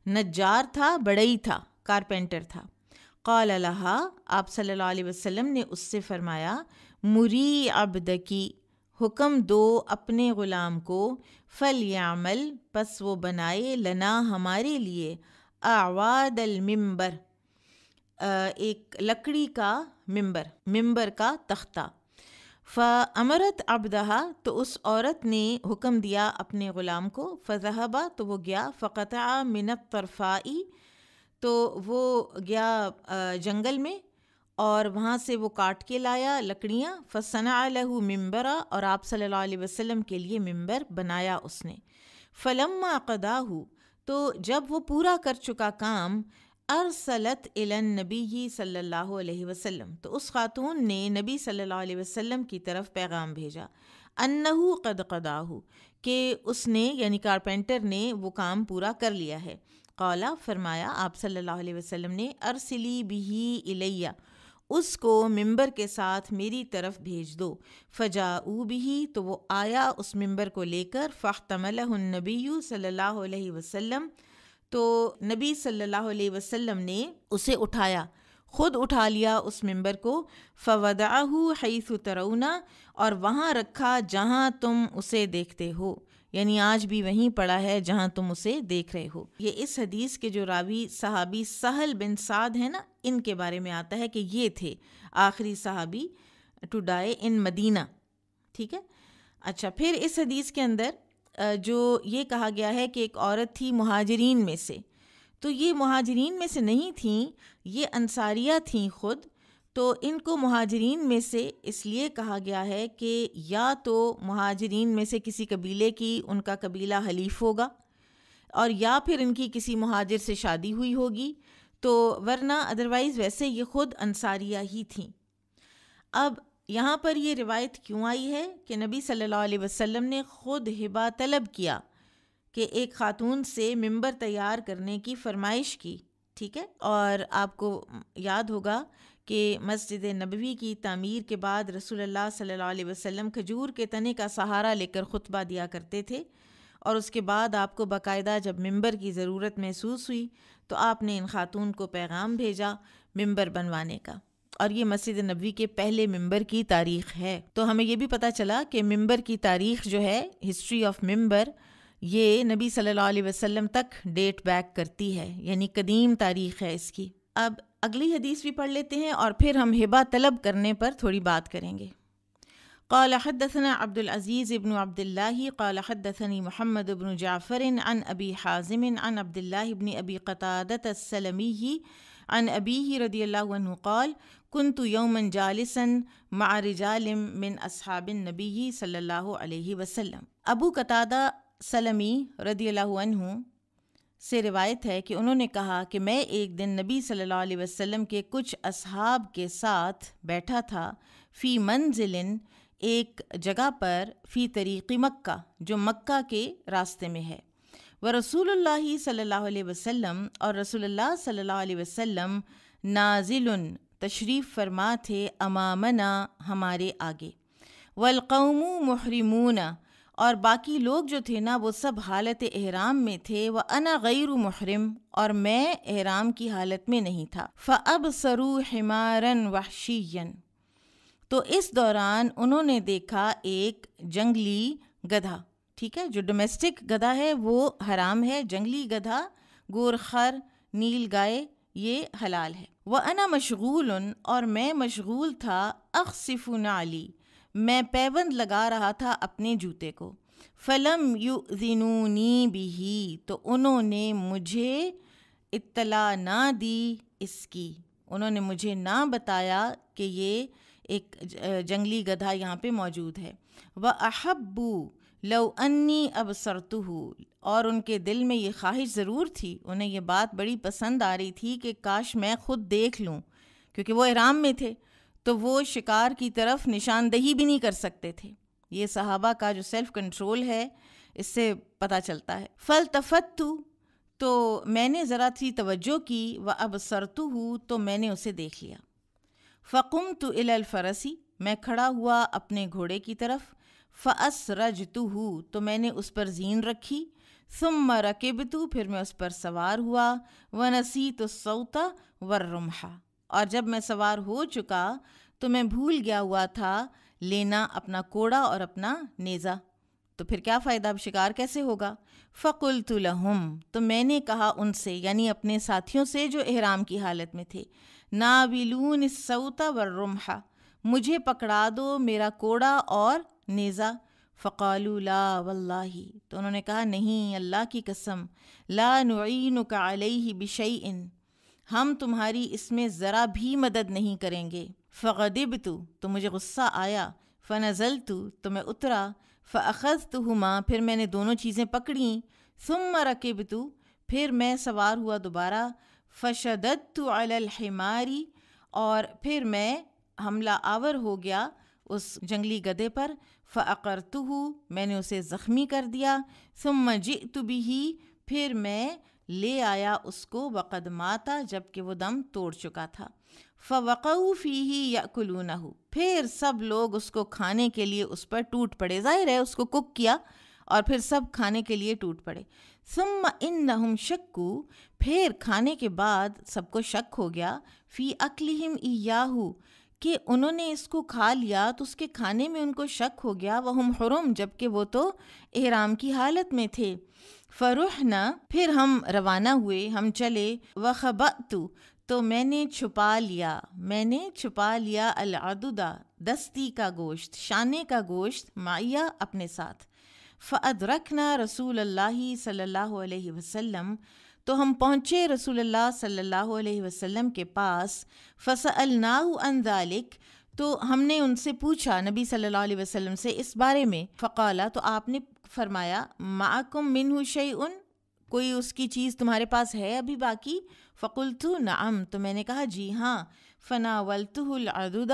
نجار تھا، بڑئی تھا، کارپینٹر تھا۔ قال لہا، آپ صلی اللہ علیہ وسلم نے اس سے فرمایا، مری عبدکی، حکم دو اپنے غلام کو، فلیعمل، پس وہ بنائے، لنا ہمارے لیے، اعواد المنبر، ایک لکڑی کا ممبر کا تختہ۔ فَأَمَرَتْ عَبْدَهَا، تو اس عورت نے حکم دیا اپنے غلام کو، فَذَهَبَ، تو وہ گیا، فَقَطَعَ مِنَ الطَّرْفَاءِ، تو وہ گیا جنگل میں اور وہاں سے وہ کاٹ کے لایا لکڑیاں، فَصَنَعَ لَهُ مِنبَرًا، اور آپ صلی اللہ علیہ وسلم کے لیے ممبر بنایا اس نے۔ فَلَمَّا قَضَاهُ، تو جب وہ پورا کر چکا کام، ارسلت الی النبی صلی اللہ علیہ وسلم، تو اس خاتون نے نبی صلی اللہ علیہ وسلم کی طرف پیغام بھیجا، انہ قد قضاہ، کہ اس نے یعنی کارپینٹر نے وہ کام پورا کر لیا ہے۔ قالا، فرمایا آپ صلی اللہ علیہ وسلم نے، ارسلی بہ الیہ، اس کو ممبر کے ساتھ میری طرف بھیج دو۔ فجاؤ بہ، تو وہ آیا اس ممبر کو لے کر، فاحتملہ النبی صلی اللہ علیہ وسلم، تو نبی صلی اللہ علیہ وسلم نے اسے اٹھایا، خود اٹھا لیا اس ممبر کو، فوضعہ حیث ترون، اور وہاں رکھا جہاں تم اسے دیکھتے ہو، یعنی آج بھی وہیں پڑا ہے جہاں تم اسے دیکھ رہے ہو۔ یہ اس حدیث کے جو راوی صحابی سہل بن سعد ہیں نا، ان کے بارے میں آتا ہے کہ یہ تھے آخری صحابی ٹو ڈائی ان مدینہ، ٹھیک ہے۔ اچھا، پھر اس حدیث کے اندر جو یہ کہا گیا ہے کہ ایک عورت تھی مہاجرین میں سے، تو یہ مہاجرین میں سے نہیں تھیں، یہ انصاریہ تھیں خود، تو ان کو مہاجرین میں سے اس لیے کہا گیا ہے کہ یا تو مہاجرین میں سے کسی قبیلے کی ان کا قبیلہ حلیف ہوگا، اور یا پھر ان کی کسی مہاجر سے شادی ہوئی ہوگی، تو ورنہ ادروائز ویسے یہ خود انصاریہ ہی تھیں۔ اب یہاں پر یہ روایت کیوں آئی ہے کہ نبی صلی اللہ علیہ وسلم نے خود ہبہ طلب کیا کہ ایک خاتون سے ممبر تیار کرنے کی فرمائش کی، ٹھیک ہے۔ اور آپ کو یاد ہوگا کہ مسجد نبوی کی تعمیر کے بعد رسول اللہ صلی اللہ علیہ وسلم کھجور کے تنے کا سہارا لے کر خطبہ دیا کرتے تھے، اور اس کے بعد آپ کو باقاعدہ جب ممبر کی ضرورت محسوس ہوئی تو آپ نے ان خاتون کو پیغام بھیجا ممبر بنوانے کا، اور یہ مسجد نبوی کے پہلے ممبر کی تاریخ ہے۔ تو ہمیں یہ بھی پتہ چلا کہ ممبر کی تاریخ جو ہے، ہسٹری آف ممبر، یہ نبی صلی اللہ علیہ وسلم تک ڈیٹ بیک کرتی ہے، یعنی قدیم تاریخ ہے اس کی۔ اب اگلی حدیث بھی پڑھ لیتے ہیں اور پھر ہم ہبہ طلب کرنے پر تھوڑی بات کریں گے۔ قال حدثنا عبد العزيز بن عبد الله قال حدثني محمد بن جعفر عن أبي حازم عن عبد الله بن أبي قتادة السلمي عن أبيه رضي الله عنه قال كنت يوما جالسا مع رجال من أصحاب النبي صلى الله عليه وسلم۔ ابو قتادہ سلمی رضی اللہ عنہ سے روایت ہے کہ انہوں نے کہا کہ میں ایک دن نبی صلی اللہ علیہ وسلم کے کچھ اصحاب کے ساتھ بیٹھا تھا، فی منزل، ایک جگہ پر، فی طریق مکہ، جو مکہ کے راستے میں ہے، ورسول اللہ صلی اللہ علیہ وسلم، اور رسول اللہ صلی اللہ علیہ وسلم، نازل، تشریف فرما تھے، امامنا، ہمارے آگے، والقوم محرمون، اور باقی لوگ جو تھے نا وہ سب حالت احرام میں تھے، وَأَنَا غَيْرُ مُحْرِم، اور میں احرام کی حالت میں نہیں تھا، فَأَبْصَرُوا حِمَارًا وَحْشِيًّا، تو اس دوران انہوں نے دیکھا ایک جنگلی گدھا، ٹھیک ہے، جو ڈومیسٹک گدھا ہے وہ حرام ہے، جنگلی گدھا، گورخر، نیل گائے، یہ حلال ہے۔ وَأَنَا مَشْغُولٌ، اور میں مشغول تھا، أَخْصِفُ نَعْلِي، میں پیوند لگا رہا تھا اپنے جوتے کو، فَلَمْ يُؤْذِنُونِي بِهِ، تو انہوں نے مجھے اطلاع نہ دی اس کی، انہوں نے مجھے نہ بتایا کہ یہ ایک جنگلی گدھا یہاں پہ موجود ہے۔ وَأَحَبُّوا لو انی ابصرتہ، اور ان کے دل میں یہ خواہش ضرور تھی، انہیں یہ بات بڑی پسند آ رہی تھی کہ کاش میں خود دیکھ لوں، کیونکہ وہ احرام میں تھے تو وہ شکار کی طرف نشاندہی بھی نہیں کر سکتے تھے۔ یہ صحابہ کا جو سیلف کنٹرول ہے اس سے پتہ چلتا ہے۔ فالتفت، تو میں نے ذرا سی توجہ کی، وابصرتہ، تو میں نے اسے دیکھ لیا۔ فقمت الی الفرس، میں کھڑا ہوا اپنے گھوڑے کی طرف، فاسرجتہ، تو میں نے اس پر زین رکھی، ثم رکبت، پھر میں اس پر سوار ہوا، ونسیت الصوت والرمح، اور جب میں سوار ہو چکا تو میں بھول گیا ہوا تھا لینا اپنا کوڑا اور اپنا نیزہ، تو پھر کیا فائدہ، اب شکار کیسے ہوگا؟ فقلت لہم، تو میں نے کہا ان سے، یعنی اپنے ساتھیوں سے جو احرام کی حالت میں تھے، ناولون الصوت والرمح، مجھے پکڑا دو میرا کوڑا اور نیزہ۔ فقالوا لا واللہ، تو انہوں نے کہا نہیں اللہ کی قسم، لا نعینک علیہ بشیء، ہم تمہاری اس میں ذرا بھی مدد نہیں کریں گے۔ فغضبت، تو مجھے غصہ آیا، فنزلت، تو میں اترا، فاخذتہما، پھر میں نے دونوں چیزیں پکڑیں، ثم رکبت، پھر میں سوار ہوا دوبارہ، فشددت علی الحمار، اور پھر میں حملہ آور ہو گیا اس جنگلی گدھے پر، فعقرتہ، میں نے اسے زخمی کر دیا، ثم جئت بہ، پھر میں لے آیا اس کو، وقد ماتا، جب کہ وہ دم توڑ چکا تھا، فوقعوا فیہ یأکلونہ، پھر سب لوگ اس کو کھانے کے لیے اس پر ٹوٹ پڑے، ظاہر ہے اس کو کوک کیا اور پھر سب کھانے کے لیے ٹوٹ پڑے۔ ثم انہم شکوا، پھر کھانے کے بعد سب کو شک ہو گیا، فی اکلہم ایاہ، کہ انہوں نے اس کو کھا لیا تو اس کے کھانے میں ان کو شک ہو گیا، وہم حرم، جبکہ وہ تو احرام کی حالت میں تھے۔ فرحنا، پھر ہم روانہ ہوئے، ہم چلے، وخبأت، تو میں نے چھپا لیا العدد، دستی کا گوشت، شانے کا گوشت، معیہ، اپنے ساتھ۔ فأدرکنا رسول اللہ صلی اللہ علیہ وسلم، تو ہم پہنچے رسول اللہ صلی اللہ علیہ وسلم کے پاس، فسألناہ عن ذلک، تو ہم نے ان سے پوچھا نبی صلی اللہ علیہ وسلم سے اس بارے میں، فقالا، تو آپ نے فرمایا، معکم منہ شیء، کوئی اس کی چیز تمہارے پاس ہے ابھی باقی؟ فقلت نعم، تو میں نے کہا جی ہاں، فناولتہ العدد،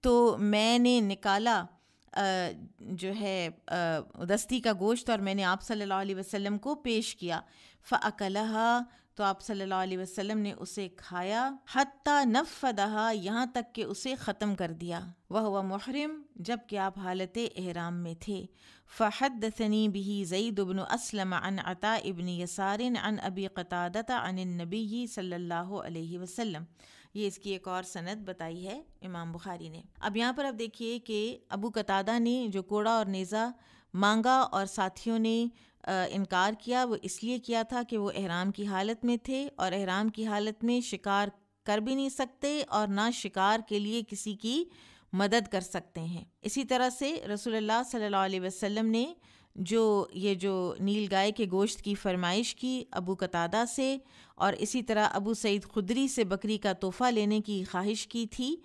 تو میں نے نکالا جو ہے دستی کا گوشت، اور میں نے آپ صلی اللہ علیہ وسلم کو پیش کیا، فأکلہا، تو آپ صلی اللہ علیہ وسلم نے اسے کھایا، حتی نفدہا، یہاں تک کہ اسے ختم کر دیا، وہو محرم، جب کہ آپ حالت احرام میں تھے۔ فحدثنی بہ زید بن اسلم عن عطاء بن یسار عن ابی قتادۃ عن النبی صلی اللہ علیہ وسلم، یہ اس کی ایک اور سند بتائی ہے امام بخاری نے۔ اب یہاں پر اب دیکھیے کہ ابو قتادہ نے جو کوڑا اور نیزہ مانگا اور ساتھیوں نے انکار کیا، وہ اس لیے کیا تھا کہ وہ احرام کی حالت میں تھے، اور احرام کی حالت میں شکار کر بھی نہیں سکتے اور نہ شکار کے لیے کسی کی مدد کر سکتے ہیں۔ اسی طرح سے رسول اللہ صلی اللہ علیہ وسلم نے جو نیل گائے کے گوشت کی فرمائش کی ابو قتادہ سے، اور اسی طرح ابو سعید خدری سے بکری کا تحفہ لینے کی خواہش کی تھی،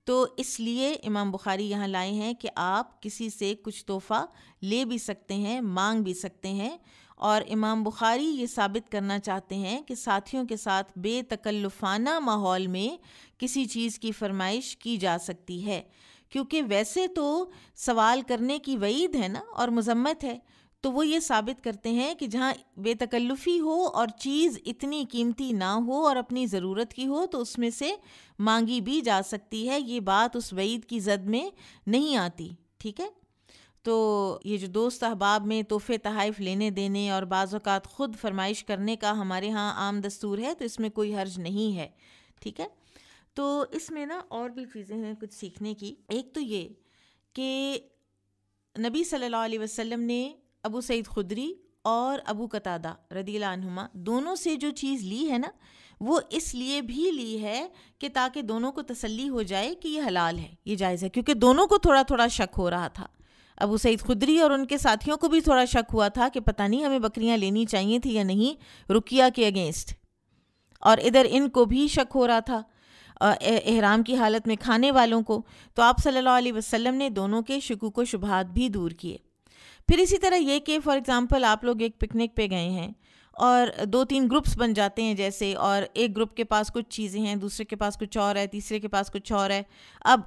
تو اس لیے امام بخاری یہاں لائے ہیں کہ آپ کسی سے کچھ تحفہ لے بھی سکتے ہیں، مانگ بھی سکتے ہیں، اور امام بخاری یہ ثابت کرنا چاہتے ہیں کہ ساتھیوں کے ساتھ بے تکلفانہ ماحول میں کسی چیز کی فرمائش کی جا سکتی ہے، کیونکہ ویسے تو سوال کرنے کی وعید ہے نا اور مذمت ہے، تو وہ یہ ثابت کرتے ہیں کہ جہاں بے تکلفی ہو اور چیز اتنی قیمتی نہ ہو اور اپنی ضرورت کی ہو تو اس میں سے مانگی بھی جا سکتی ہے، یہ بات اس وعید کی زد میں نہیں آتی، ٹھیک ہے۔ تو یہ جو دوست احباب میں تحفے تحائف لینے دینے اور بعض اوقات خود فرمائش کرنے کا ہمارے ہاں عام دستور ہے، تو اس میں کوئی حرج نہیں ہے، ٹھیک ہے۔ تو اس میں نا اور بھی چیزیں ہیں کچھ سیکھنے کی۔ ایک تو یہ کہ نبی صلی اللہ علیہ وسلم نے ابو سعید خدری اور ابو قتادہ رضی اللہ عنہما دونوں سے جو چیز لی ہے نا، وہ اس لیے بھی لی ہے کہ تاکہ دونوں کو تسلی ہو جائے کہ یہ حلال ہے، یہ جائز ہے، کیونکہ دونوں کو تھوڑا تھوڑا شک ہو رہا تھا۔ ابو سعید خدری اور ان کے ساتھیوں کو بھی تھوڑا شک ہوا تھا کہ پتہ نہیں ہمیں بکریاں لینی چاہیے تھی یا نہیں رقیہ کے اگینسٹ، اور ادھر ان کو بھی شک ہو رہا تھا احرام کی حالت میں کھانے والوں کو، تو آپ صلی اللہ علیہ وسلم نے دونوں کے شکوک و شبہات بھی دور کیے۔ پھر اسی طرح یہ کہ فار ایگزامپل آپ لوگ ایک پکنک پہ گئے ہیں اور 2-3 گروپس بن جاتے ہیں جیسے، اور ایک گروپ کے پاس کچھ چیزیں ہیں، دوسرے کے پاس کچھ اور ہے، تیسرے کے پاس کچھ اور ہے. اب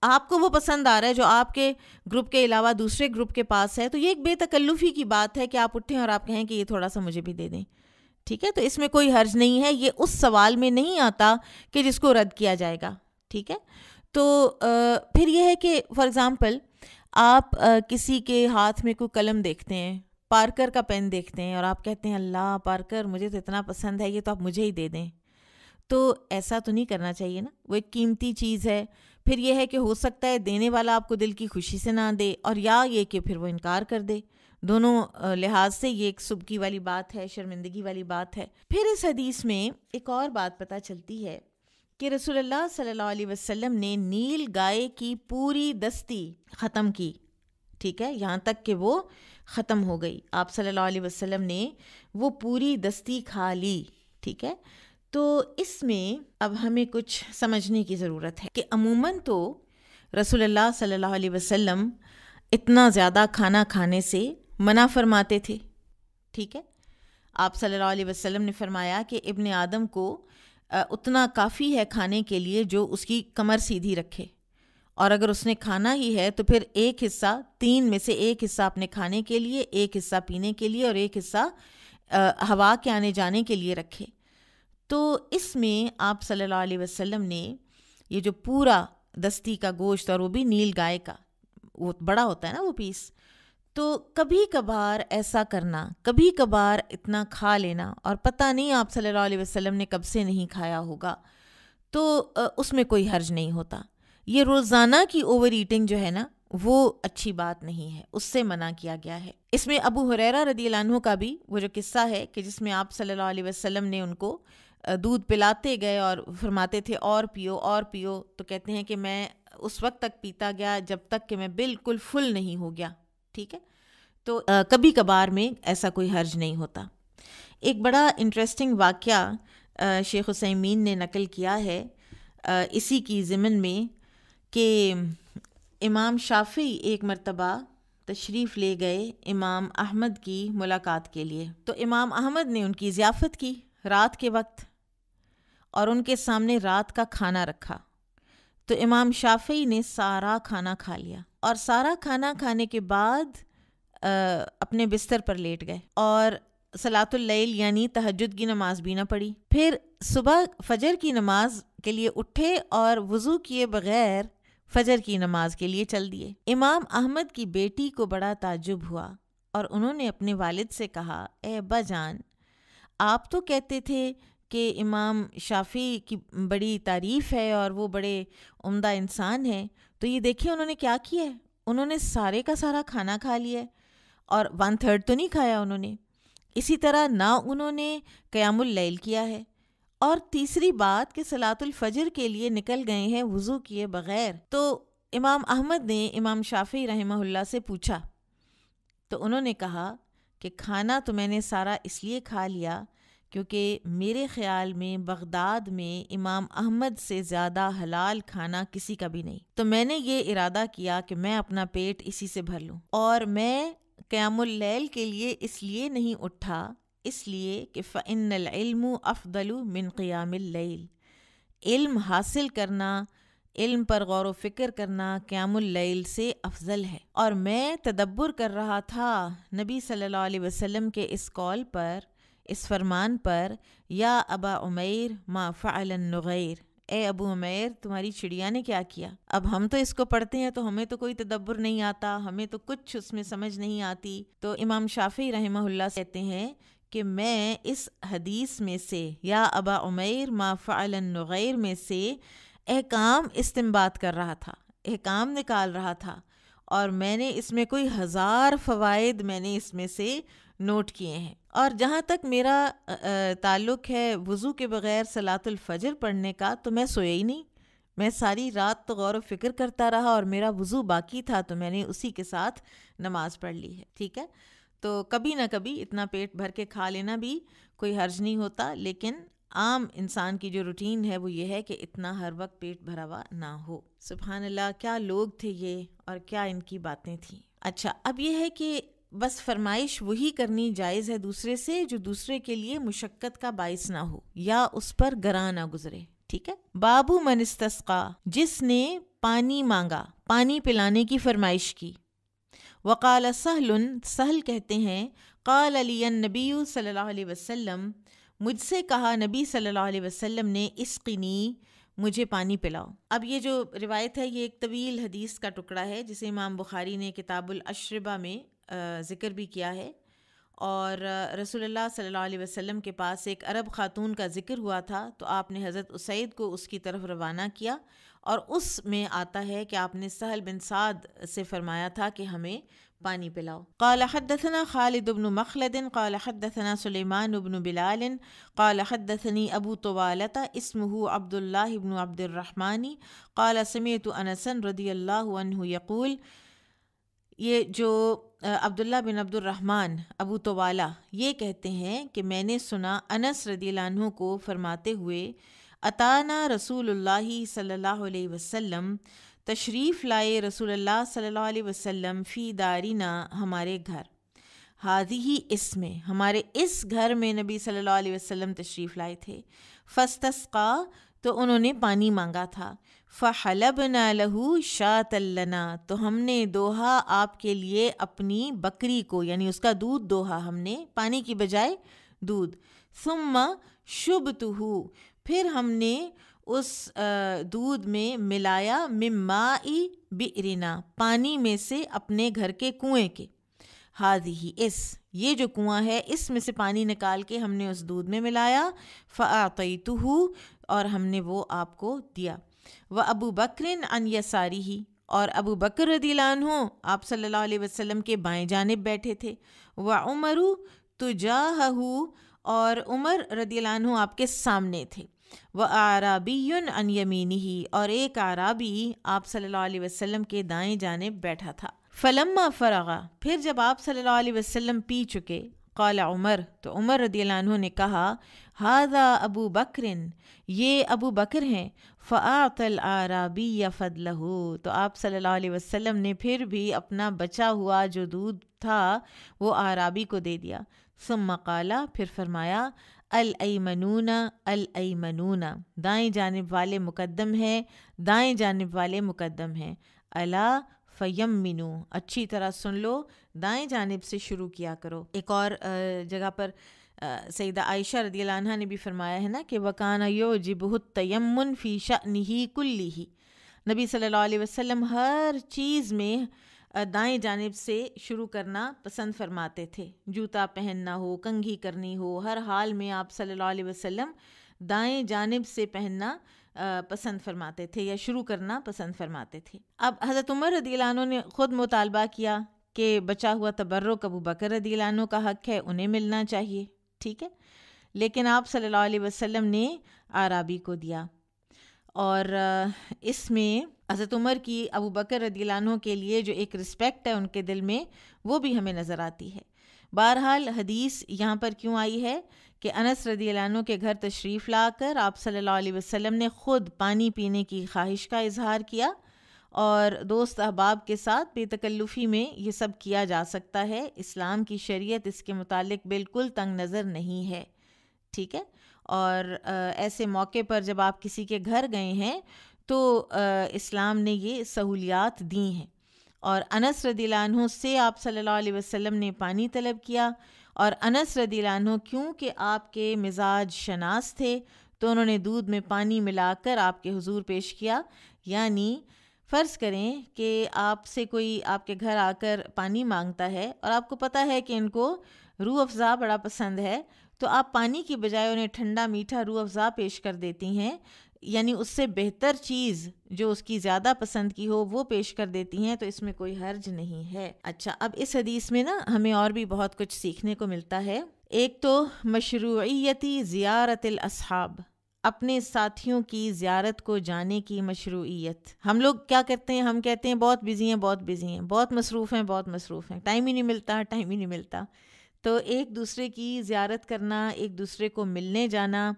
آپ کو وہ پسند آ رہا ہے جو آپ کے گروپ کے علاوہ دوسرے گروپ کے پاس ہے، تو یہ ایک بے تکلفی کی بات ہے کہ آپ اٹھیں اور آپ کہیں کہ یہ تھوڑا سا مجھے بھی دے دیں. ٹھیک ہے، تو اس میں کوئی حرج نہیں ہے، یہ اس سوال میں نہیں آتا کہ جس کو رد کیا جائے گا. ٹھیک ہے، تو پھر یہ ہے کہ فار ایگزامپل آپ کسی کے ہاتھ میں کوئی قلم دیکھتے ہیں، پارکر کا پین دیکھتے ہیں، اور آپ کہتے ہیں اللہ پارکر مجھے تو اتنا پسند ہے، یہ تو آپ مجھے ہی دے دیں. تو ایسا تو نہیں کرنا چاہیے نا، وہ ایک قیمتی چیز ہے. پھر یہ ہے کہ ہو سکتا ہے دینے والا آپ کو دل کی خوشی سے نہ دے، اور یا یہ کہ پھر وہ انکار کر دے. دونوں لحاظ سے یہ ایک سبکی والی بات ہے، شرمندگی والی بات ہے. پھر اس حدیث میں ایک اور بات پتہ چلتی ہے کہ رسول اللہ صلی اللہ علیہ وسلم نے نیل گائے کی پوری دستی ختم کی. ٹھیک ہے، یہاں تک کہ وہ ختم ہو گئی. آپ صلی اللہ علیہ وسلم نے وہ پوری دستی کھا لی. ٹھیک ہے، تو اس میں اب ہمیں کچھ سمجھنے کی ضرورت ہے کہ عموماً تو رسول اللہ صلی اللہ علیہ وسلم اتنا زیادہ کھانا کھانے سے منع فرماتے تھے. ٹھیک ہے، آپ صلی اللہ علیہ وسلم نے فرمایا کہ ابن آدم کو اتنا کافی ہے کھانے کے لیے جو اس کی کمر سیدھی رکھے، اور اگر اس نے کھانا ہی ہے تو پھر ایک حصہ، 3 میں سے ایک حصہ اپنے کھانے کے لیے، ایک حصہ پینے کے لیے، اور ایک حصہ ہوا کے آنے جانے کے لیے رکھے. تو اس میں آپ صلی اللہ علیہ وسلم نے یہ جو پورا دستی کا گوشت، اور وہ بھی نیل گائے کا، وہ بڑا ہوتا ہے نا وہ پیس، تو کبھی کبھار ایسا کرنا، کبھی کبھار اتنا کھا لینا، اور پتہ نہیں آپ صلی اللہ علیہ وسلم نے کب سے نہیں کھایا ہوگا، تو اس میں کوئی حرج نہیں ہوتا. یہ روزانہ کی اوور ایٹنگ جو ہے نا، وہ اچھی بات نہیں ہے، اس سے منع کیا گیا ہے. اس میں ابو ہریرہ رضی اللہ عنہ کا بھی وہ جو قصہ ہے کہ جس میں آپ صلی اللہ علیہ وسلم نے ان کو دودھ پلاتے گئے اور فرماتے تھے اور پیو اور پیو، تو کہتے ہیں کہ میں اس وقت تک پیتا گیا جب تک کہ میں بالکل فل نہیں ہو گیا. ٹھیک ہے، تو کبھی کبھار میں ایسا کوئی حرج نہیں ہوتا. ایک بڑا انٹرسٹنگ واقعہ شیخ عثیمین نے نقل کیا ہے اسی کی ضمن میں کہ امام شافعی ایک مرتبہ تشریف لے گئے امام احمد کی ملاقات کے لیے. تو امام احمد نے ان کی ضیافت کی رات کے وقت، اور ان کے سامنے رات کا کھانا رکھا. تو امام شافعی نے سارا کھانا کھا لیا، اور سارا کھانا کھانے کے بعد اپنے بستر پر لیٹ گئے، اور صلاۃ اللیل یعنی تہجد کی نماز بھی نہ پڑھی. پھر صبح فجر کی نماز کے لیے اٹھے اور وضو کیے بغیر فجر کی نماز کے لیے چل دیے. امام احمد کی بیٹی کو بڑا تعجب ہوا، اور انہوں نے اپنے والد سے کہا، اے ابا جان، آپ تو کہتے تھے کہ امام شافعی کی بڑی تعریف ہے اور وہ بڑے عمدہ انسان ہیں، تو یہ دیکھیں انہوں نے کیا کیا ہے، انہوں نے سارے کا سارا کھانا کھا لیا ہے، اور 1/3 تو نہیں کھایا انہوں نے. اسی طرح نہ انہوں نے قیام اللیل کیا ہے، اور تیسری بات کہ صلاۃ الفجر کے لیے نکل گئے ہیں وضو کیے بغیر. تو امام احمد نے امام شافعی رحمہ اللہ سے پوچھا، تو انہوں نے کہا کہ کھانا تو میں نے سارا اس لیے کھا لیا کیونکہ میرے خیال میں بغداد میں امام احمد سے زیادہ حلال کھانا کسی کا بھی نہیں، تو میں نے یہ ارادہ کیا کہ میں اپنا پیٹ اسی سے بھر لوں. اور میں قیام اللیل کے لیے اس لیے نہیں اٹھا، اس لیے کہ فَإِنَّ الْعِلْمُ أَفْضَلُ مِنْ قِيَامِ اللَّيْلِ، علم حاصل کرنا، علم پر غور و فکر کرنا قیام اللیل سے افضل ہے. اور میں تدبر کر رہا تھا نبی صلی اللہ علیہ وسلم کے اس قول پر، اس فرمان پر، یا ابا عمیر ما فعل النغیر، اے ابو عمیر تمہاری چڑیا نے کیا کیا. اب ہم تو اس کو پڑھتے ہیں تو ہمیں تو کوئی تدبر نہیں آتا، ہمیں تو کچھ اس میں سمجھ نہیں آتی. تو امام شافعی رحمہ اللہ کہتے ہیں کہ میں اس حدیث میں سے یا ابا عمیر ما فعل النغیر میں سے احکام استنباط کر رہا تھا، احکام نکال رہا تھا، اور میں نے اس میں کوئی 1000 فوائد میں نے اس میں سے نوٹ کیے ہیں. اور جہاں تک میرا تعلق ہے وضو کے بغیر صلاۃ الفجر پڑھنے کا، تو میں سویا ہی نہیں، میں ساری رات تو غور و فکر کرتا رہا، اور میرا وضو باقی تھا تو میں نے اسی کے ساتھ نماز پڑھ لی ہے. ٹھیک ہے، تو کبھی نہ کبھی اتنا پیٹ بھر کے کھا لینا بھی کوئی حرج نہیں ہوتا، لیکن عام انسان کی جو روٹین ہے وہ یہ ہے کہ اتنا ہر وقت پیٹ بھرا ہوا نہ ہو. سبحان اللہ، کیا لوگ تھے یہ، اور کیا ان کی باتیں تھیں. اچھا، اب یہ ہے کہ بس فرمائش وہی کرنی جائز ہے دوسرے سے جو دوسرے کے لیے مشقت کا باعث نہ ہو یا اس پر گراں نہ گزرے، ٹھیک ہے۔ بابو من استسقا، جس نے پانی مانگا، پانی پلانے کی فرمائش کی۔ وقال سہل، سہل کہتے ہیں قال علی النبی صلی اللہ علیہ وسلم، مجھ سے کہا نبی صلی اللہ علیہ وسلم نے، اسقنی، مجھے پانی پلاؤ۔ اب یہ جو روایت ہے یہ ایک طویل حدیث کا ٹکڑا ہے جسے امام بخاری نے کتاب الاشربہ میں ذکر بھی کیا ہے، اور رسول اللہ صلی اللہ علیہ وسلم کے پاس ایک عرب خاتون کا ذکر ہوا تھا تو آپ نے حضرت اسید کو اس کی طرف روانہ کیا، اور اس میں آتا ہے کہ آپ نے سہل بن سعد سے فرمایا تھا کہ ہمیں پانی پلاؤ۔ قال حدثنا خالد بن مخلد قال حدثنا سلیمان بن بلال قال حدثني ابو طوالة اسمه عبد الله بن عبد الرحمن قال سمعت انس رضی اللہ عنہ یقول، یہ جو عبداللہ بن عبد الرحمن ابو طوالہ یہ کہتے ہیں کہ میں نے سنا انس رضی اللہ عنہ کو فرماتے ہوئے، اتانا رسول اللہ صلی اللہ علیہ وسلم، تشریف لائے رسول اللہ صلی اللہ علیہ وسلم، فی دارنا، ہمارے گھر، ہذہ، اس میں، ہمارے اس گھر میں نبی صلی اللہ علیہ وسلم تشریف لائے تھے۔ فاستسقا، تو انہوں نے پانی مانگا تھا۔ فحلبنا لہ شاۃ لنا، تو ہم نے دوہا آپ کے لیے اپنی بکری کو، یعنی اس کا دودھ دوہا ہم نے، پانی کی بجائے دودھ۔ ثم شبتہ، پھر ہم نے اس دودھ میں ملایا، من ماء بئرنا، پانی میں سے اپنے گھر کے کنویں کے، ہذہ، اس، یہ جو کنواں ہے اس میں سے پانی نکال کے ہم نے اس دودھ میں ملایا، فاعطیتہ، اور ہم نے وہ آپ کو دیا۔ وابو بکر عن یسارہ، اور ابو بکر رضی اللہ عنہ آپ صلی اللہ علیہ وسلم کے بائیں جانب بیٹھے تھے۔ وعمر تجاہہ، اور عمر رضی اللہ عنہ آپ کے سامنے تھے۔ وَأَعْرَابِيٌّ عَنْ يَمِينِهِ، اور ایک اعرابی آپ صلی اللہ علیہ وسلم کے دائیں جانب بیٹھا تھا۔ فَلَمَّا فَرَغَ، پھر جب آپ صلی اللہ علیہ وسلم پی چکے، قال عمر، تو عمر رضی اللہ عنہ نے کہا، هَذَا ابو بکر، یہ ابو بکر ہیں۔ فَأَعْطَى الْأَعْرَابِيَّ فَضْلَهُ، تو آپ صلی اللہ علیہ وسلم نے پھر بھی اپنا بچا ہوا جو دودھ تھا وہ اعرابی کو دے دیا۔ ثم قال، پھر فرمایا، الایمنون الایمنون، دائیں جانب والے مقدم ہیں، دائیں جانب والے مقدم ہیں۔ الا فیمنو، اچھی طرح سن لو، دائیں جانب سے شروع کیا کرو۔ ایک اور جگہ پر سیدہ عائشہ رضی اللہ عنہا نے بھی فرمایا ہے نا کہ وَكَانَ يُعْجِبُهُ التَّيَمُّنُ فِي شَأْنِهِ كُلِّهِ، نبی صلی اللہ علیہ وسلم ہر چیز میں دائیں جانب سے شروع کرنا پسند فرماتے تھے، جوتا پہننا ہو، کنگھی کرنی ہو، ہر حال میں آپ صلی اللہ علیہ وسلم دائیں جانب سے پہننا پسند فرماتے تھے یا شروع کرنا پسند فرماتے تھے۔ اب حضرت عمر رضی اللہ عنہ نے خود مطالبہ کیا کہ بچا ہوا تبرک ابو بکر رضی اللہ عنہ کا حق ہے، انہیں ملنا چاہیے، ٹھیک ہے، لیکن آپ صلی اللہ علیہ وسلم نے اعرابی کو دیا، اور اس میں حضرت عمر کی ابو بکر رضی اللہ عنہ کے لیے جو ایک رسپیکٹ ہے ان کے دل میں، وہ بھی ہمیں نظر آتی ہے۔ بہرحال حدیث یہاں پر کیوں آئی ہے کہ انس رضی اللہ عنہ کے گھر تشریف لا کر آپ صلی اللہ علیہ وسلم نے خود پانی پینے کی خواہش کا اظہار کیا، اور دوست احباب کے ساتھ بے تکلفی میں یہ سب کیا جا سکتا ہے، اسلام کی شریعت اس کے متعلق بالکل تنگ نظر نہیں ہے، ٹھیک ہے۔ اور ایسے موقع پر جب آپ کسی کے گھر گئے ہیں تو اسلام نے یہ سہولیات دی ہیں، اور انس رضی اللہ عنہ سے آپ صلی اللہ علیہ وسلم نے پانی طلب کیا، اور انس رضی اللہ عنہ کیونکہ آپ کے مزاج شناس تھے تو انہوں نے دودھ میں پانی ملا کر آپ کے حضور پیش کیا۔ یعنی فرض کریں کہ آپ سے کوئی آپ کے گھر آ کر پانی مانگتا ہے اور آپ کو پتہ ہے کہ ان کو روح افزا بڑا پسند ہے، تو آپ پانی کی بجائے انہیں ٹھنڈا میٹھا روح افزا پیش کر دیتی ہیں، یعنی اس سے بہتر چیز جو اس کی زیادہ پسند کی ہو وہ پیش کر دیتی ہیں، تو اس میں کوئی حرج نہیں ہے۔ اچھا، اب اس حدیث میں نا ہمیں اور بھی بہت کچھ سیکھنے کو ملتا ہے۔ ایک تو مشروعیتی زیارت الاصحاب، اپنے ساتھیوں کی زیارت کو جانے کی مشروعیت۔ ہم لوگ کیا کرتے ہیں، ہم کہتے ہیں بہت بزی ہیں، بہت بزی ہیں، بہت مصروف ہیں، بہت مصروف ہیں، ٹائم ہی نہیں ملتا، ٹائم ہی نہیں ملتا۔ تو ایک دوسرے کی زیارت کرنا، ایک دوسرے کو ملنے جانا،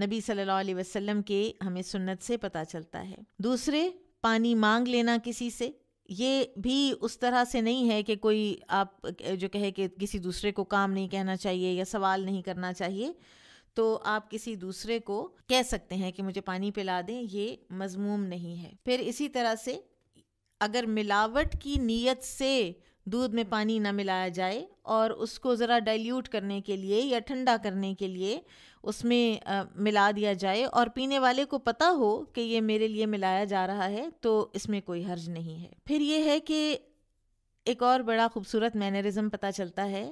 نبی صلی اللہ علیہ وسلم کے ہمیں سنت سے پتہ چلتا ہے۔ دوسرے، پانی مانگ لینا کسی سے، یہ بھی اس طرح سے نہیں ہے کہ کوئی آپ جو کہے کہ کسی دوسرے کو کام نہیں کہنا چاہیے یا سوال نہیں کرنا چاہیے، تو آپ کسی دوسرے کو کہہ سکتے ہیں کہ مجھے پانی پلا دیں، یہ مذموم نہیں ہے۔ پھر اسی طرح سے اگر ملاوٹ کی نیت سے دودھ میں پانی نہ ملایا جائے اور اس کو ذرا ڈائلیوٹ کرنے کے لیے یا ٹھنڈا کرنے کے لیے اس میں ملا دیا جائے اور پینے والے کو پتہ ہو کہ یہ میرے لیے ملایا جا رہا ہے، تو اس میں کوئی حرج نہیں ہے۔ پھر یہ ہے کہ ایک اور بڑا خوبصورت مینرزم پتہ چلتا ہے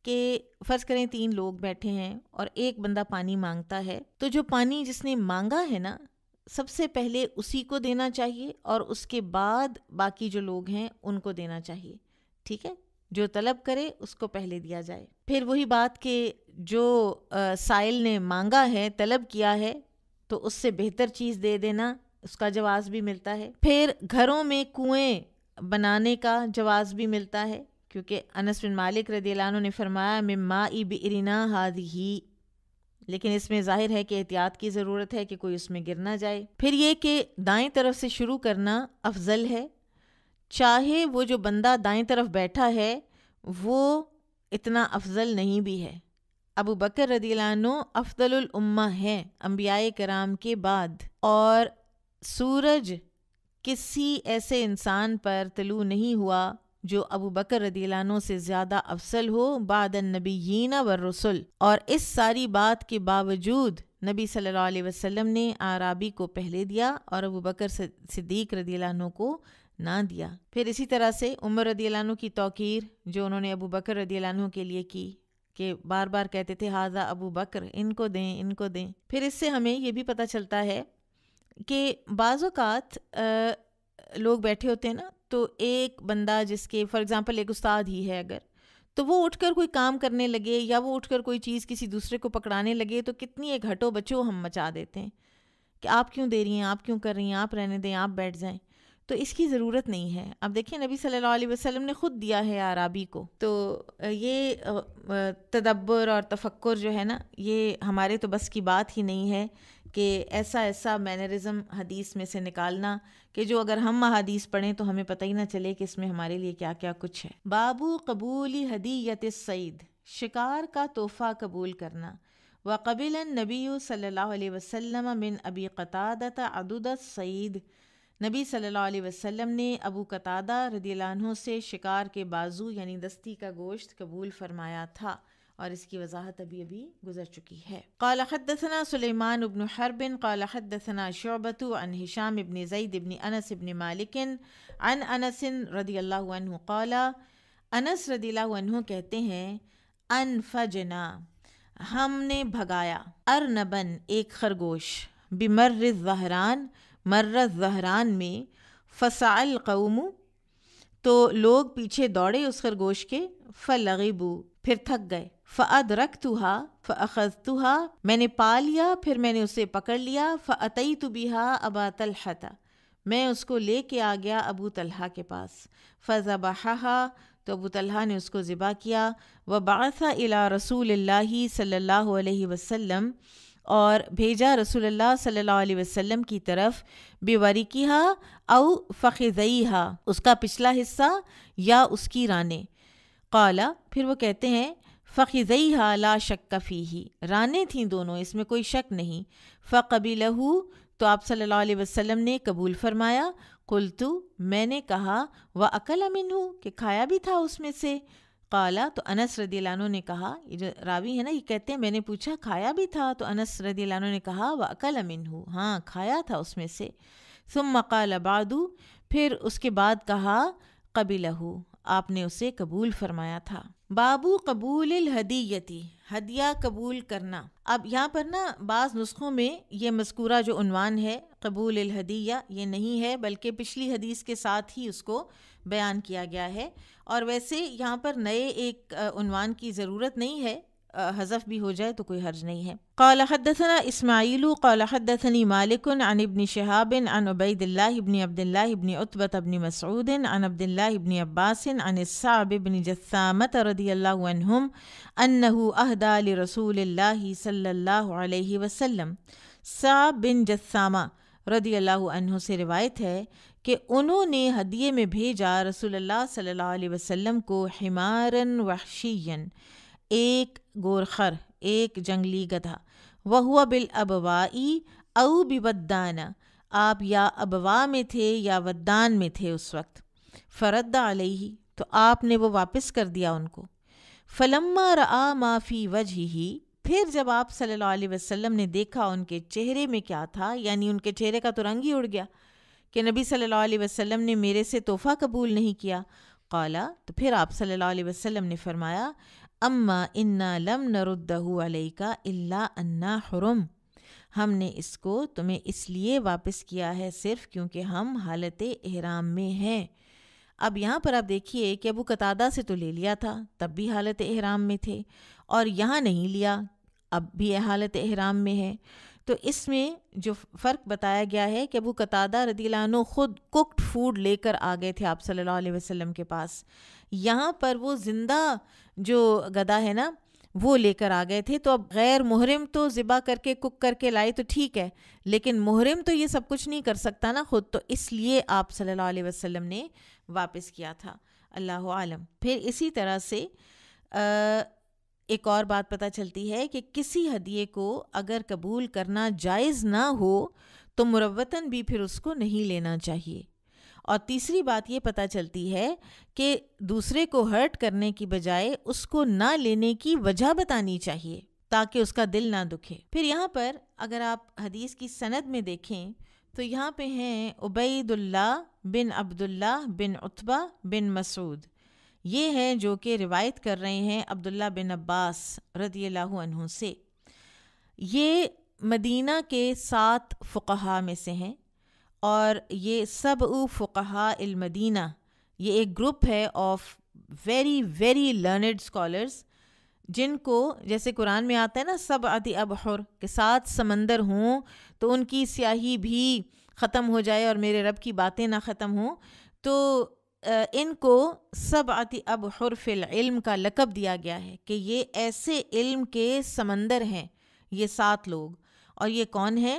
کہ فرض کریں 3 لوگ بیٹھے ہیں اور ایک بندہ پانی مانگتا ہے، تو جو پانی جس نے مانگا ہے نا، سب سے پہلے اسی کو دینا چاہیے اور اس کے بعد باقی جو لوگ ہیں ان کو دینا چاہیے، ٹھیک ہے؟ جو طلب کرے اس کو پہلے دیا جائے۔ پھر وہی بات کہ جو سائل نے مانگا ہے، طلب کیا ہے، تو اس سے بہتر چیز دے دینا، اس کا جواز بھی ملتا ہے۔ پھر گھروں میں کنویں بنانے کا جواز بھی ملتا ہے، کیونکہ انس بن مالک رضی اللہ عنہ نے فرمایا من ماء بئرنا ہذہ، لیکن اس میں ظاہر ہے کہ احتیاط کی ضرورت ہے کہ کوئی اس میں گر نہ جائے۔ پھر یہ کہ دائیں طرف سے شروع کرنا افضل ہے، چاہے وہ جو بندہ دائیں طرف بیٹھا ہے وہ اتنا افضل نہیں بھی ہے۔ ابو بکر رضی اللہ عنہ افضل الامہ ہیں انبیاء کرام کے بعد، اور سورج کسی ایسے انسان پر طلوع نہیں ہوا جو ابو بکر رضی اللہ عنہ سے زیادہ افضل ہو بعد النبیین والرسل، اور اس ساری بات کے باوجود نبی صلی اللہ علیہ وسلم نے اعرابی کو پہلے دیا اور ابو بکر صدیق رضی اللہ عنہ کو نہ دیا۔ پھر اسی طرح سے عمر رضی اللہ عنہ کی توقیر جو انہوں نے ابو بکر رضی اللہ عنہ کے لیے کی، کہ بار بار کہتے تھے ھذا ابو بکر، ان کو دیں ان کو دیں۔ پھر اس سے ہمیں یہ بھی پتہ چلتا ہے کہ بعض اوقات لوگ بیٹھے ہوتے ہیں نا، تو ایک بندہ جس کے فار ایگزامپل ایک استاد ہی ہے اگر، تو وہ اٹھ کر کوئی کام کرنے لگے یا وہ اٹھ کر کوئی چیز کسی دوسرے کو پکڑانے لگے، تو کتنی ایک ہٹو بچو ہم مچا دیتے ہیں کہ آپ کیوں دے رہی ہیں، آپ کیوں کر رہی ہیں، آپ رہنے دیں، آپ بیٹھ جائیں۔ تو اس کی ضرورت نہیں ہے۔ اب دیکھیں نبی صلی اللہ علیہ وسلم نے خود دیا ہے اعرابی کو، تو یہ تدبر اور تفکر جو ہے نا، یہ ہمارے تو بس کی بات ہی نہیں ہے کہ ایسا مینرزم حدیث میں سے نکالنا کہ جو اگر ہم احادیث پڑھیں تو ہمیں پتہ ہی نہ چلے کہ اس میں ہمارے لیے کیا کیا کچھ ہے۔ بابو قبول ہدیت الصید، شکار کا تحفہ قبول کرنا۔ وقبل النبی صلی اللہ علیہ وسلم من ابی قتادہ عدد الصید، نبی صلی اللہ علیہ وسلم نے ابو قتادہ رضی اللہ عنہ سے شکار کے بازو یعنی دستی کا گوشت قبول فرمایا تھا، اور اس کی وضاحت ابھی گزر چکی ہے۔ قال حدثنا سلیمان بن حرب قال حدثنا شعبۃ عن ہشام بن زید بن انس بن مالک عن انس رضی اللہ عنہ قال، انس رضی اللہ عنہ کہتے ہیں انفجنا، ہم نے بھگایا، ارنبن ایک خرگوش، بمر الظہران، مر الظہران میں، فسع القوم تو لوگ پیچھے دوڑے اس خرگوش کے، فلغبوا پھر تھک گئے، فأدرکتها فأخذتها میں نے پا لیا پھر میں نے اسے پکڑ لیا، فأتیت بها ابا طلحہ میں اس کو لے کے آ گیا ابو طلحہ کے پاس، فذبحها تو ابو طلحہ نے اس کو ذبح کیا، وبعث الی رسول اللہ صلی اللہ علیہ وسلم اور بھیجا رسول اللہ صلی اللہ علیہ وسلم کی طرف، بورکھا او فخذیہا اس کا پچھلا حصہ یا اس کی رانیں، قال پھر وہ کہتے ہیں فخذیہا لا شک فیہ، رانیں تھیں دونوں اس میں کوئی شک نہیں، فقبلہ تو آپ صلی اللہ علیہ وسلم نے قبول فرمایا، قلت میں نے کہا واکل منہ کہ کھایا بھی تھا اس میں سے، قال تو انس رضی اللہ عنہ نے کہا، یہ جو راوی ہے نا یہ کہتے ہیں میں نے پوچھا کھایا بھی تھا، تو انس رضی اللہ عنہ نے کہا واکل منہ، ہاں کھایا تھا اس میں سے، ثم قال بعد پھر اس کے بعد کہا قبلہ آپ نے اسے قبول فرمایا تھا۔ بابو قبول الہدیتی، ہدیہ قبول کرنا۔ اب یہاں پر نا بعض نسخوں میں یہ مذکورہ جو عنوان ہے قبول الہدیہ یہ نہیں ہے، بلکہ پچھلی حدیث کے ساتھ ہی اس کو بیان کیا گیا ہے، اور ویسے یہاں پر نئے ایک عنوان کی ضرورت نہیں ہے، حذف بھی ہو جائے تو کوئی حرج نہیں ہے۔ قال حدثنا اسماعیل قال حدثني مالک عن ابن شہاب عن عبید اللہ بن عبد اللہ بن عتبہ بن مسعود عن عبد اللہ بن عباس عن الصعب بن جثامۃ رضی اللہ عنہم انہ اہدى لرسول اللہ صلی اللہ علیہ وسلم، صعب بن جثامہ رضی اللہ عنہ سے روایت ہے کہ انہوں نے ہدیے میں بھیجا رسول اللہ صلی اللہ علیہ وسلم کو حمارن وحشین، ایک گورخر، ایک جنگلی گدھا، وہو بالابوائی او بودان، آپ یا ابوا میں تھے یا ودان میں تھے اس وقت، فرد علیہ، تو آپ نے وہ واپس کر دیا ان کو، فلما رآ ما فی وجہہ، پھر جب آپ صلی اللہ علیہ وسلم نے دیکھا ان کے چہرے میں کیا تھا، یعنی ان کے چہرے کا تو رنگ ہی اڑ گیا کہ نبی صلی اللہ علیہ وسلم نے میرے سے تحفہ قبول نہیں کیا، قالا، تو پھر آپ صلی اللہ علیہ وسلم نے فرمایا، اما انا لم نردہ علیک الا انا حرم، ہم نے اس کو تمہیں اس لیے واپس کیا ہے صرف کیونکہ ہم حالت احرام میں ہیں۔ اب یہاں پر آپ دیکھیے کہ ابو قتادہ سے تو لے لیا تھا، تب بھی حالت احرام میں تھے، اور یہاں نہیں لیا، اب بھی حالت احرام میں ہے۔ تو اس میں جو فرق بتایا گیا ہے کہ ابو قتادہ رضی اللہ عنہ خود کوکڈ فوڈ لے کر آ گئے تھے آپ صلی اللہ علیہ وسلم کے پاس، یہاں پر وہ زندہ جو گدھا ہے نا وہ لے کر آ گئے تھے۔ تو اب غیر محرم تو ذبح کر کے کک کر کے لائے تو ٹھیک ہے، لیکن محرم تو یہ سب کچھ نہیں کر سکتا نا خود، تو اس لیے آپ صلی اللہ علیہ وسلم نے واپس کیا تھا، اللہ عالم۔ پھر اسی طرح سے ایک اور بات پتہ چلتی ہے کہ کسی ہدیے کو اگر قبول کرنا جائز نہ ہو تو مروتاً بھی پھر اس کو نہیں لینا چاہیے۔ اور تیسری بات یہ پتہ چلتی ہے کہ دوسرے کو ہرٹ کرنے کی بجائے اس کو نہ لینے کی وجہ بتانی چاہیے تاکہ اس کا دل نہ دکھے۔ پھر یہاں پر اگر آپ حدیث کی سند میں دیکھیں تو یہاں پہ ہیں عبید اللہ بن عبداللہ بن عتبہ بن مسعود، یہ ہیں جو کہ روایت کر رہے ہیں عبداللہ بن عباس رضی اللہ عنہ سے۔ یہ مدینہ کے 7 فقہاء میں سے ہیں، اور یہ سبع فقہاء المدینہ، یہ ایک گروپ ہے of very very learned scholars, جن کو جیسے قرآن میں آتا ہے نا سبعۃ ابحر، کہ 7 سمندر ہوں تو ان کی سیاہی بھی ختم ہو جائے اور میرے رب کی باتیں نہ ختم ہوں، تو ان کو سبعۃ ابحر فی العلم کا لقب دیا گیا ہے کہ یہ ایسے علم کے سمندر ہیں یہ 7 لوگ۔ اور یہ کون ہیں؟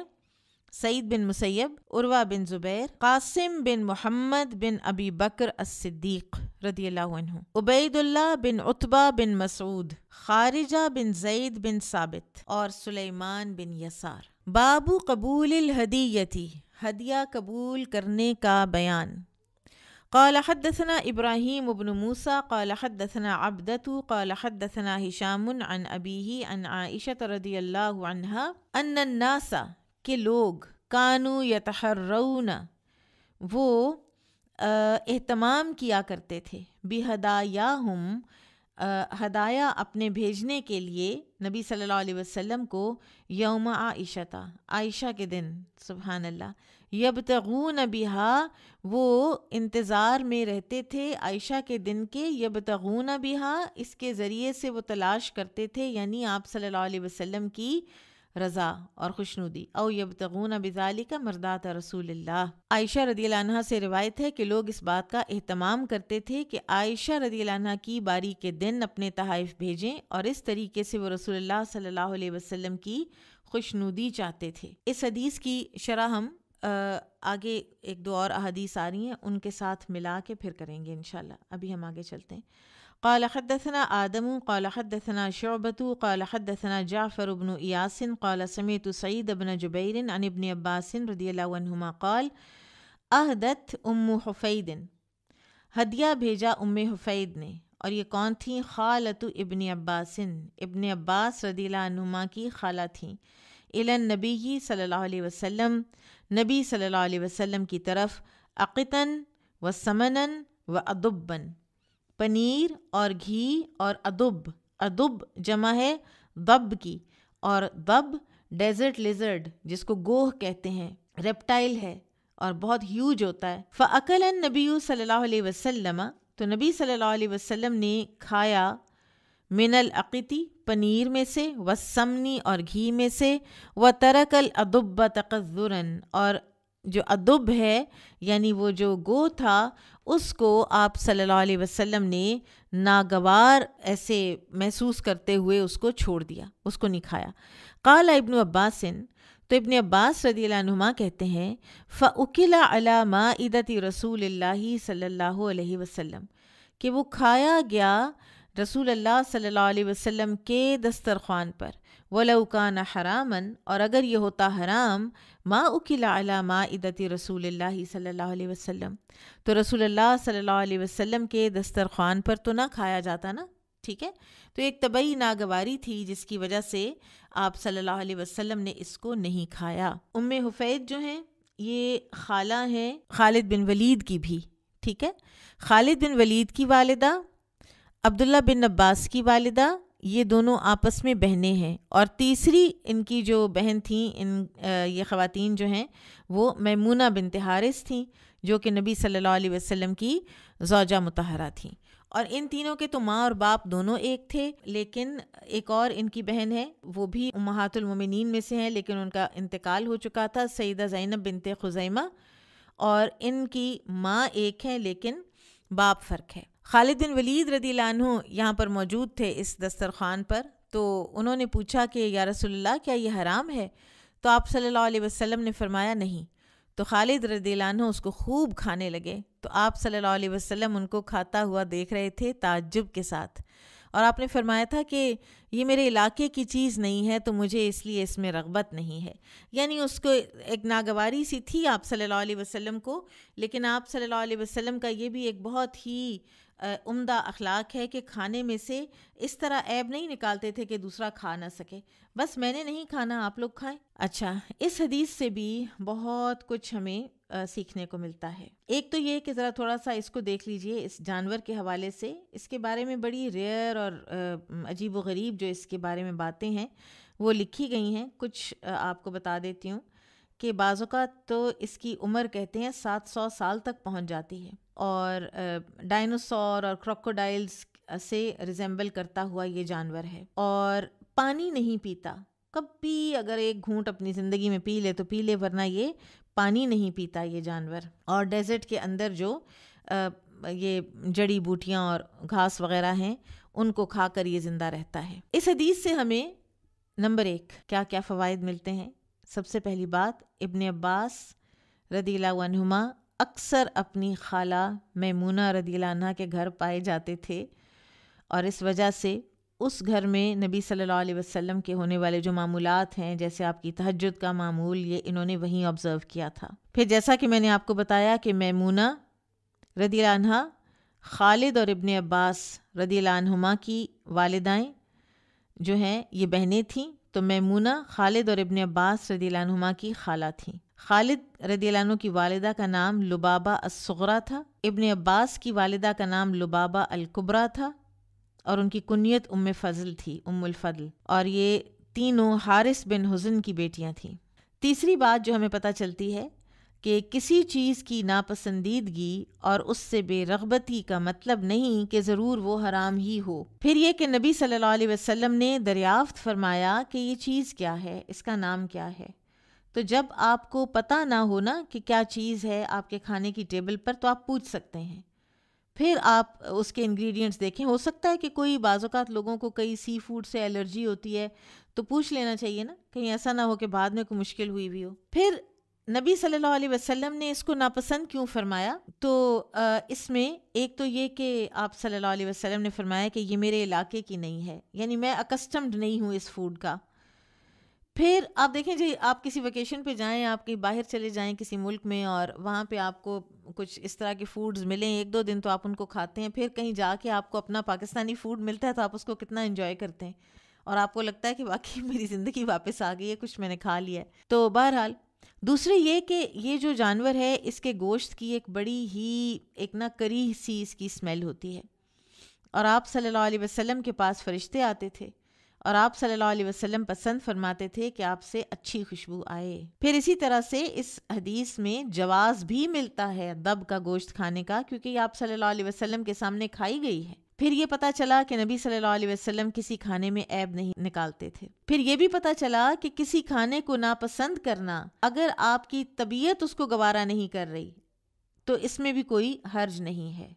سعید بن مسیب، عروہ بن زبیر، قاسم بن محمد بن ابی بکر الصدیق رضی اللہ عنہ، عبید اللہ بن عتبہ بن مسعود، خارجہ بن زید بن ثابت، اور سلیمان بن یسار۔ باب قبول الہدیتی، ہدیہ قبول کرنے کا بیان۔ قال حدثنا ابراہیم بن موسیٰ قال حدثنا عبدة قال حدثنا ہشام عن ابیہ عن عائشہ رضی اللہ عنہا ان الناس، کہ لوگ، کانوا یتحرون، وہ اہتمام کیا کرتے تھے، بہدایاہم، ہدایہ اپنے بھیجنے کے لیے نبی صلی اللہ علیہ وسلم کو، یوم عائشہ، عائشہ کے دن، سبحان اللہ، یبتغون بہا، وہ انتظار میں رہتے تھے عائشہ کے دن کے، یبتغون بہا، اس کے ذریعے سے وہ تلاش کرتے تھے، یعنی آپ صلی اللہ علیہ وسلم کی رضا اور خوشنودی، او یبتغون بذالک مرضات رسول اللہ۔ عائشہ رضی اللہ عنہ سے روایت ہے کہ لوگ اس بات کا اہتمام کرتے تھے کہ عائشہ رضی اللہ عنہ کی باری کے دن اپنے تحائف بھیجیں، اور اس طریقے سے وہ رسول اللہ صلی اللہ علیہ وسلم کی خوشنودی چاہتے تھے۔ اس حدیث کی شرح ہم آگے 1-2 اور احادیث آ رہی ہیں، ان کے ساتھ ملا کے پھر کریں گے انشاءاللہ۔ ابھی ہم آگے چلتے ہیں۔ قال حدثنا آدم قال حدثنا شعبة قال حدثنا جعفر بن إياس قال سمعت سعيد بن جبير عن ابن عباس رضي الله عنهما قال أهدت حفید، ہدیہ بھیجا حفید نے، اور یہ کون تھیں؟ خالۃ ابن عباس، ابن عباس رضی اللہ عنہما کی خالہ تھیں، الی النبی صلی اللہ علیہ وسلم، نبی صلی اللہ علیہ وسلم کی طرف، عقتاً و سمناً و ادباً، پنیر اور گھی اور ادب، ادب جمع ہے ضب کی، اور ضب ڈیزرٹ لیزرڈ جس کو گوہ کہتے ہیں، ریپٹائل ہے اور بہت ہیوج ہوتا ہے۔ فَأَكَلَ النَّبِيُّ صلی اللہ علیہ وسلم، تو نبی صلی اللہ علیہ وسلم نے کھایا، من العقتی، پنیر میں سے، والسمنی، اور گھی میں سے، وَتَرَكَ الْأَدُبَّ تَقَذُّرًا، اور جو ادب ہے یعنی وہ جو گو تھا اس کو آپ صلی اللہ علیہ وسلم نے ناگوار ایسے محسوس کرتے ہوئے اس کو چھوڑ دیا، اس کو نہیں کھایا۔ قال ابن عباس، تو ابن عباس رضی اللہ عنہما کہتے ہیں فَأُكِلَ عَلَى مَائِدَةِ رسول اللہ صلی اللہ علیہ وسلم، کہ وہ کھایا گیا رسول اللہ صلی اللہ علیہ وسلم کے دسترخوان پر، وَلَوْ كَانَ حَرَامًا، اور اگر یہ ہوتا حرام، مَا أُكِلَ عَلَى مَائِدَةِ رسول اللہ صلی اللہ علیہ وسلم، تو رسول اللہ صلی اللہ علیہ وسلم کے دسترخوان پر تو نہ کھایا جاتا نا، ٹھیک ہے۔ تو ایک طبعی ناگواری تھی جس کی وجہ سے آپ صلی اللہ علیہ وسلم نے اس کو نہیں کھایا۔ ام حفید جو ہیں یہ خالہ ہیں خالد بن ولید کی بھی، ٹھیک ہے۔ خالد بن ولید کی والدہ، عبداللہ بن عباس کی والدہ، یہ دونوں آپس میں بہنیں ہیں، اور تیسری ان کی جو بہن تھیں، یہ خواتین جو ہیں وہ میمونہ بنت حارث تھیں، جو کہ نبی صلی اللہ علیہ وسلم کی زوجہ مطہرہ تھیں۔ اور ان تینوں کے تو ماں اور باپ دونوں ایک تھے، لیکن ایک اور ان کی بہن ہے، وہ بھی امہات المومنین میں سے ہیں، لیکن ان کا انتقال ہو چکا تھا، سیدہ زینب بنت خزیمہ، اور ان کی ماں ایک ہے لیکن باپ فرق ہے۔ خالد بن ولید رضی اللہ عنہ یہاں پر موجود تھے اس دسترخوان پر، تو انہوں نے پوچھا کہ یا رسول اللہ کیا یہ حرام ہے؟ تو آپ صلی اللہ علیہ وسلم نے فرمایا نہیں۔ تو خالد رضی اللہ عنہ اس کو خوب کھانے لگے، تو آپ صلی اللہ علیہ وسلم ان کو کھاتا ہوا دیکھ رہے تھے تعجب کے ساتھ، اور آپ نے فرمایا تھا کہ یہ میرے علاقے کی چیز نہیں ہے تو مجھے اس لیے اس میں رغبت نہیں ہے، یعنی اس کو ایک ناگواری سی تھی آپ صلی اللہ علیہ وسلم کو، لیکن آپ صلی اللہ علیہ وسلم کا یہ بھی ایک بہت ہی عمدہ اخلاق ہے کہ کھانے میں سے اس طرح عیب نہیں نکالتے تھے کہ دوسرا کھا نہ سکے، بس میں نے نہیں کھانا آپ لوگ کھائیں۔ اچھا، اس حدیث سے بھی بہت کچھ ہمیں سیکھنے کو ملتا ہے۔ ایک تو یہ کہ ذرا تھوڑا سا اس کو دیکھ لیجئے، اس جانور کے حوالے سے اس کے بارے میں بڑی ریئر اور عجیب و غریب جو اس کے بارے میں باتیں ہیں وہ لکھی گئی ہیں۔ کچھ آپ کو بتا دیتی ہوں کہ بعض اوقات تو اس کی عمر کہتے ہیں 700 سال تک پہنچ جاتی ہے، اور ڈائنوسور اور کروکوڈائلز سے ریزمبل کرتا ہوا یہ جانور ہے، اور پانی نہیں پیتا، کبھی اگر ایک گھونٹ اپنی زندگی میں پی لے تو پی لے، ورنہ یہ پانی نہیں پیتا یہ جانور، اور ڈیزرٹ کے اندر جو یہ جڑی بوٹیاں اور گھاس وغیرہ ہیں ان کو کھا کر یہ زندہ رہتا ہے۔ اس حدیث سے ہمیں نمبر 1 کیا کیا فوائد ملتے ہیں؟ سب سے پہلی بات، ابن عباس رضی اللہ عنہما اکثر اپنی خالہ میمونہ رضی اللہ عنہ کے گھر پائے جاتے تھے، اور اس وجہ سے اس گھر میں نبی صلی اللہ علیہ وسلم کے ہونے والے جو معمولات ہیں، جیسے آپ کی تہجد کا معمول، یہ انہوں نے وہیں آبزرو کیا تھا۔ پھر جیسا کہ میں نے آپ کو بتایا کہ میمونہ رضی اللہ عنہ خالد اور ابن عباس رضی اللہ عنہما کی والدائیں جو ہیں یہ بہنیں تھیں، تو میمونہ خالد اور ابن عباس رضی اللہ عنہما کی خالہ تھیں۔ خالد رضی اللہ عنہ کی والدہ کا نام لبابہ الصغریٰ تھا، ابن عباس کی والدہ کا نام لبابہ الکبریٰ تھا، اور ان کی کنیت ام فضل تھی، ام الفضل، اور یہ تینوں حارث بن حزن کی بیٹیاں تھیں۔ تیسری بات جو ہمیں پتہ چلتی ہے کہ کسی چیز کی ناپسندیدگی اور اس سے بے رغبتی کا مطلب نہیں کہ ضرور وہ حرام ہی ہو۔ پھر یہ کہ نبی صلی اللہ علیہ وسلم نے دریافت فرمایا کہ یہ چیز کیا ہے، اس کا نام کیا ہے، تو جب آپ کو پتہ نہ ہو نا کہ کیا چیز ہے آپ کے کھانے کی ٹیبل پر تو آپ پوچھ سکتے ہیں، پھر آپ اس کے انگریڈینٹس دیکھیں۔ ہو سکتا ہے کہ کوئی بعض اوقات لوگوں کو کئی سی فوڈ سے الرجی ہوتی ہے تو پوچھ لینا چاہیے نا، کہیں ایسا نہ ہو کہ بعد میں کوئی مشکل ہوئی بھی ہو۔ پھر نبی صلی اللہ علیہ وسلم نے اس کو ناپسند کیوں فرمایا؟ تو اس میں ایک تو یہ کہ آپ صلی اللہ علیہ وسلم نے فرمایا کہ یہ میرے علاقے کی نہیں ہے، یعنی میں اکسٹمڈ نہیں ہوں اس فوڈ کا۔ پھر آپ دیکھیں جی، آپ کسی ویکیشن پہ جائیں، آپ کہیں باہر چلے جائیں کسی ملک میں، اور وہاں پہ آپ کو کچھ اس طرح کے فوڈز ملیں، 1-2 دن تو آپ ان کو کھاتے ہیں، پھر کہیں جا کے آپ کو اپنا پاکستانی فوڈ ملتا ہے تو آپ اس کو کتنا انجوائے کرتے ہیں، اور آپ کو لگتا ہے کہ واقعی میری زندگی واپس آ گئی ہے، کچھ میں نے کھا لیا ہے۔ تو بہرحال دوسرے یہ کہ یہ جو جانور ہے اس کے گوشت کی ایک بڑی ہی ایک نہ کری سی اس کی اسمیل ہوتی ہے، اور آپ صلی اللہ علیہ وسلم کے پاس فرشتے آتے تھے، اور آپ صلی اللہ علیہ وسلم پسند فرماتے تھے کہ آپ سے اچھی خوشبو آئے۔ پھر اسی طرح سے اس حدیث میں جواز بھی ملتا ہے دب کا گوشت کھانے کا، کیونکہ یہ آپ صلی اللہ علیہ وسلم کے سامنے کھائی گئی ہے۔ پھر یہ پتہ چلا کہ نبی صلی اللہ علیہ وسلم کسی کھانے میں عیب نہیں نکالتے تھے۔ پھر یہ بھی پتہ چلا کہ کسی کھانے کو ناپسند کرنا، اگر آپ کی طبیعت اس کو گوارا نہیں کر رہی تو اس میں بھی کوئی حرج نہیں ہے،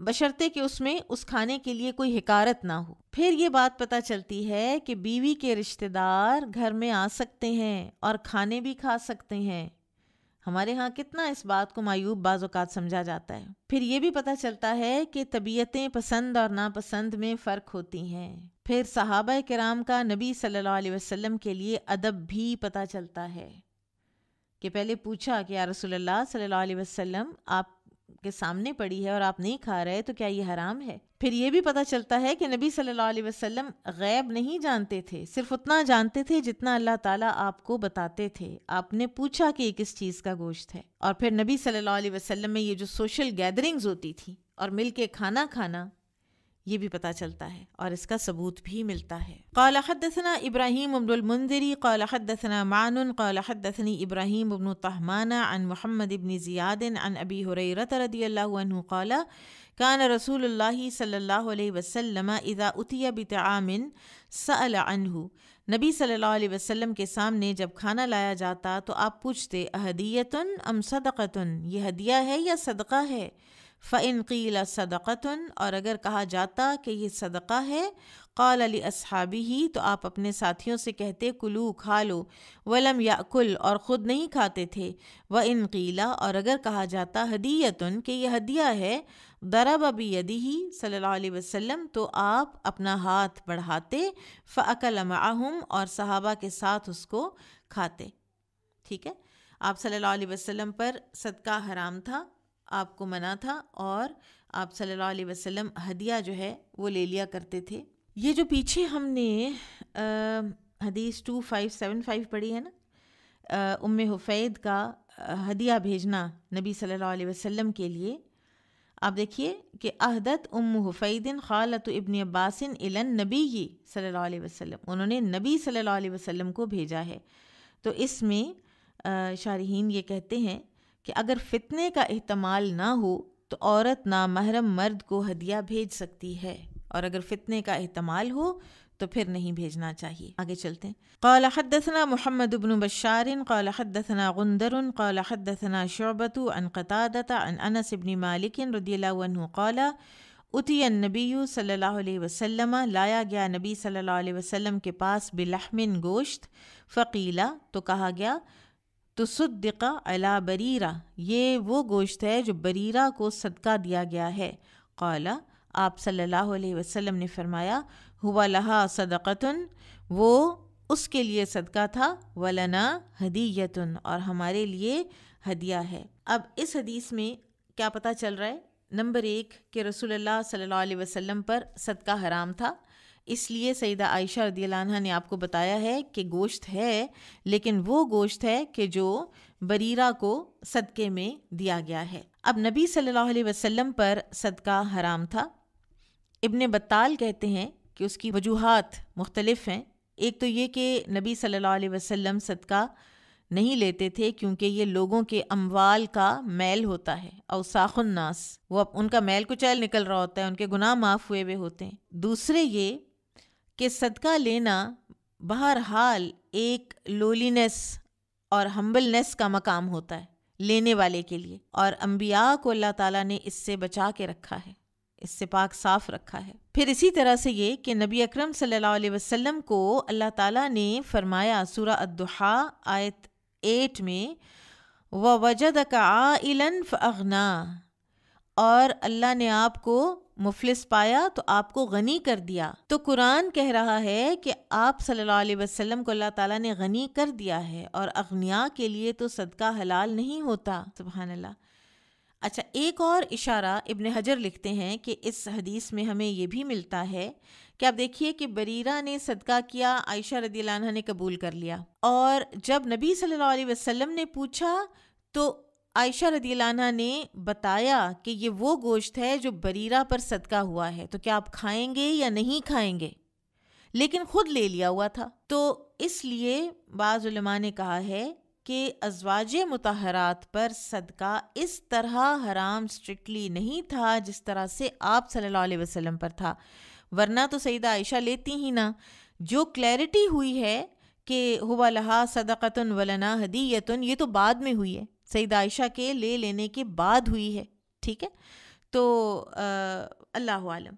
بشرطے کہ اس میں اس کھانے کے لیے کوئی حقارت نہ ہو۔ پھر یہ بات پتہ چلتی ہے کہ بیوی کے رشتہ دار گھر میں آ سکتے ہیں اور کھانے بھی کھا سکتے ہیں۔ ہمارے ہاں کتنا اس بات کو معیوب بعض اوقات سمجھا جاتا ہے۔ پھر یہ بھی پتہ چلتا ہے کہ طبیعتیں پسند اور ناپسند میں فرق ہوتی ہیں۔ پھر صحابہ کرام کا نبی صلی اللہ علیہ وسلم کے لیے ادب بھی پتہ چلتا ہے کہ پہلے پوچھا کہ یا رسول اللہ صلی اللہ علیہ وسلم آپ کے سامنے پڑی ہے اور آپ نہیں کھا رہے تو کیا یہ حرام ہے؟ پھر یہ بھی پتہ چلتا ہے کہ نبی صلی اللہ علیہ وسلم غیب نہیں جانتے تھے، صرف اتنا جانتے تھے جتنا اللہ تعالیٰ آپ کو بتاتے تھے۔ آپ نے پوچھا کہ یہ کس چیز کا گوشت ہے، اور پھر نبی صلی اللہ علیہ وسلم میں یہ جو سوشل گیدرنگز ہوتی تھی اور مل کے کھانا کھانا، یہ بھی پتہ چلتا ہے اور اس کا ثبوت بھی ملتا ہے۔ قال حدثنا ابراہیم بن المنذر قال حدثنا معن قال حدثني ابراہیم بن طہمان عن محمد بن زیاد عن ابی ہریرہ رضی اللہ عنہ قال كان رسول اللہ صلی اللہ علیہ وسلم اذا اتي بطعام سأل عنہ، نبی صلی اللہ علیہ وسلم کے سامنے جب کھانا لایا جاتا تو آپ پوچھتے اہدیۃ ام صدقۃ، یہ ہدیہ ہے یا صدقہ ہے؟ فَإِن قِيلَ صَدَقَةٌ، اور اگر کہا جاتا کہ یہ صدقہ ہے، قَالَ لِأَصْحَابِهِ، تو آپ اپنے ساتھیوں سے کہتے کلو کھا لو، وَلَمْ يَأْكُلْ، اور خود نہیں کھاتے تھے، وَإِن قِيلَ، اور اگر کہا جاتا ہدیۃ کہ یہ ہدیہ ہے، ضَرَبَ بِيَدِهِ صلی اللہ علیہ وسلم، تو آپ اپنا ہاتھ بڑھاتے، فَأَكَلَ مَعَهُمْ، اور صحابہ کے ساتھ اس کو کھاتے۔ ٹھیک ہے، آپ صلی اللہ علیہ وسلم پر صدقہ حرام تھا، آپ کو منع تھا، اور آپ صلی اللہ علیہ وسلم ہدیہ جو ہے وہ لے لیا کرتے تھے۔ یہ جو پیچھے ہم نے حدیث 2575 پڑھی ہے نا، ام حفید کا ہدیہ بھیجنا نبی صلی اللہ علیہ وسلم کے لیے، آپ دیکھیے کہ اہدت ام حفید خالۃ ابن عباس الی النبی صلی اللہ علیہ وسلم، انہوں نے نبی صلی اللہ علیہ وسلم کو بھیجا ہے۔ تو اس میں شارحین یہ کہتے ہیں کہ اگر فتنے کا احتمال نہ ہو تو عورت نامحرم مرد کو ہدیہ بھیج سکتی ہے، اور اگر فتنے کا احتمال ہو تو پھر نہیں بھیجنا چاہیے۔ آگے چلتے ہیں۔ قال حدثنا محمد بن بشار قال حدثنا غندر قال حدثنا شعبۃ عن قتادۃ عن انس بن مالک رضی اللہ عنہ قال اتی النبی صلی اللہ علیہ وسلم، لایا گیا نبی صلی اللہ علیہ وسلم کے پاس بلحم، گوشت، فقیلا، تو کہا گیا تصدق علی بریرہ، یہ وہ گوشت ہے جو بریرہ کو صدقہ دیا گیا ہے۔ قال، آپ صلی اللہ علیہ وسلم نے فرمایا ہوا لہا صدقۃ، وہ اس کے لیے صدقہ تھا، ولنا ہدیۃ، اور ہمارے لیے ہدیہ ہے۔ اب اس حدیث میں کیا پتہ چل رہا ہے؟ نمبر 1 کہ رسول اللہ صلی اللہ علیہ وسلم پر صدقہ حرام تھا، اس لیے سیدہ عائشہ رضی اللہ عنہا نے آپ کو بتایا ہے کہ گوشت ہے، لیکن وہ گوشت ہے کہ جو بریرہ کو صدقے میں دیا گیا ہے۔ اب نبی صلی اللہ علیہ وسلم پر صدقہ حرام تھا۔ ابن بطال کہتے ہیں کہ اس کی وجوہات مختلف ہیں۔ ایک تو یہ کہ نبی صلی اللہ علیہ وسلم صدقہ نہیں لیتے تھے کیونکہ یہ لوگوں کے اموال کا میل ہوتا ہے، اوساخ الناس، وہ ان کا میل کچیل نکل رہا ہوتا ہے، ان کے گناہ معاف ہوئے ہوتے ہیں۔ دوسرے یہ کہ صدقہ لینا بہرحال ایک لولینس اور ہمبلنس کا مقام ہوتا ہے لینے والے کے لیے، اور انبیاء کو اللہ تعالیٰ نے اس سے بچا کے رکھا ہے، اس سے پاک صاف رکھا ہے۔ پھر اسی طرح سے یہ کہ نبی اکرم صلی اللہ علیہ وسلم کو اللہ تعالیٰ نے فرمایا سورہ الضحیٰ آیت 8 میں وَوَجَدَكَ عَائِلًا فَأَغْنَا، اور اللہ نے آپ کو مفلس پایا تو آپ کو غنی کر دیا۔ تو قرآن کہہ رہا ہے کہ آپ صلی اللہ علیہ وسلم کو اللہ تعالیٰ نے غنی کر دیا ہے، اور اغنیاء کے لیے تو صدقہ حلال نہیں ہوتا۔ سبحان اللہ۔ اچھا، ایک اور اشارہ ابن حجر لکھتے ہیں کہ اس حدیث میں ہمیں یہ بھی ملتا ہے کہ آپ دیکھیے کہ بریرہ نے صدقہ کیا، عائشہ رضی اللہ عنہا نے قبول کر لیا، اور جب نبی صلی اللہ علیہ وسلم نے پوچھا تو عائشہ رضی اللہ عنہا نے بتایا کہ یہ وہ گوشت ہے جو بریرہ پر صدقہ ہوا ہے، تو کیا آپ کھائیں گے یا نہیں کھائیں گے؟ لیکن خود لے لیا ہوا تھا۔ تو اس لیے بعض علماء نے کہا ہے کہ ازواج مطہرات پر صدقہ اس طرح حرام اسٹرکٹلی نہیں تھا جس طرح سے آپ صلی اللہ علیہ وسلم پر تھا، ورنہ تو سیدہ عائشہ لیتی ہی نہ۔ جو کلیئرٹی ہوئی ہے کہ ہوا لہا صدقۃ ولنا ہدیۃ، یہ تو بعد میں ہوئی ہے۔ سیدہ عائشہ کے لے لینے کے بعد ہوئی ہے، ٹھیک ہے. تو اللہ عالم.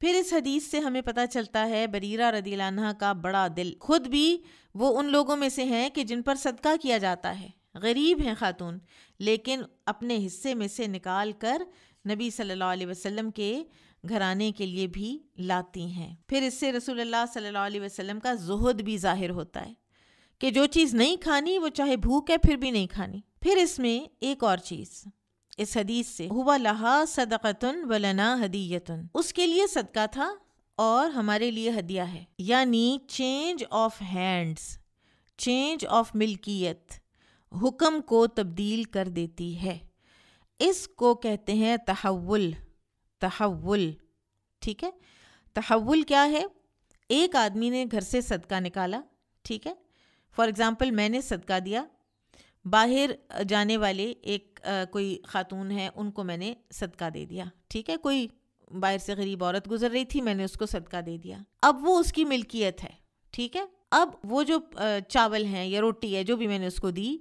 پھر اس حدیث سے ہمیں پتہ چلتا ہے بریرہ رضی اللہ عنہ کا بڑا دل. خود بھی وہ ان لوگوں میں سے ہیں کہ جن پر صدقہ کیا جاتا ہے، غریب ہیں خاتون، لیکن اپنے حصے میں سے نکال کر نبی صلی اللہ علیہ وسلم کے گھرانے کے لیے بھی لاتی ہیں. پھر اس سے رسول اللہ صلی اللہ علیہ وسلم کا زہد بھی ظاہر ہوتا ہے کہ جو چیز نہیں کھانی وہ چاہے بھوک ہے پھر بھی نہیں کھانی. پھر اس میں ایک اور چیز اس حدیث سے، ہوا لہا صدقۃ ولنا ہدیۃ، اس کے لیے صدقہ تھا اور ہمارے لیے ہدیہ ہے. یعنی change of hands, change of ملکیت حکم کو تبدیل کر دیتی ہے. اس کو کہتے ہیں تحول. تحول، ٹھیک ہے. تحول کیا ہے؟ ایک آدمی نے گھر سے صدقہ نکالا، ٹھیک ہے. فار ایگزامپل میں نے صدقہ دیا، باہر جانے والے ایک کوئی خاتون ہے، ان کو میں نے صدقہ دے دیا، ٹھیک ہے. کوئی باہر سے غریب عورت گزر رہی تھی، میں نے اس کو صدقہ دے دیا. اب وہ اس کی ملکیت ہے، ٹھیک ہے. اب وہ جو چاول ہیں یا روٹی ہے جو بھی میں نے اس کو دی،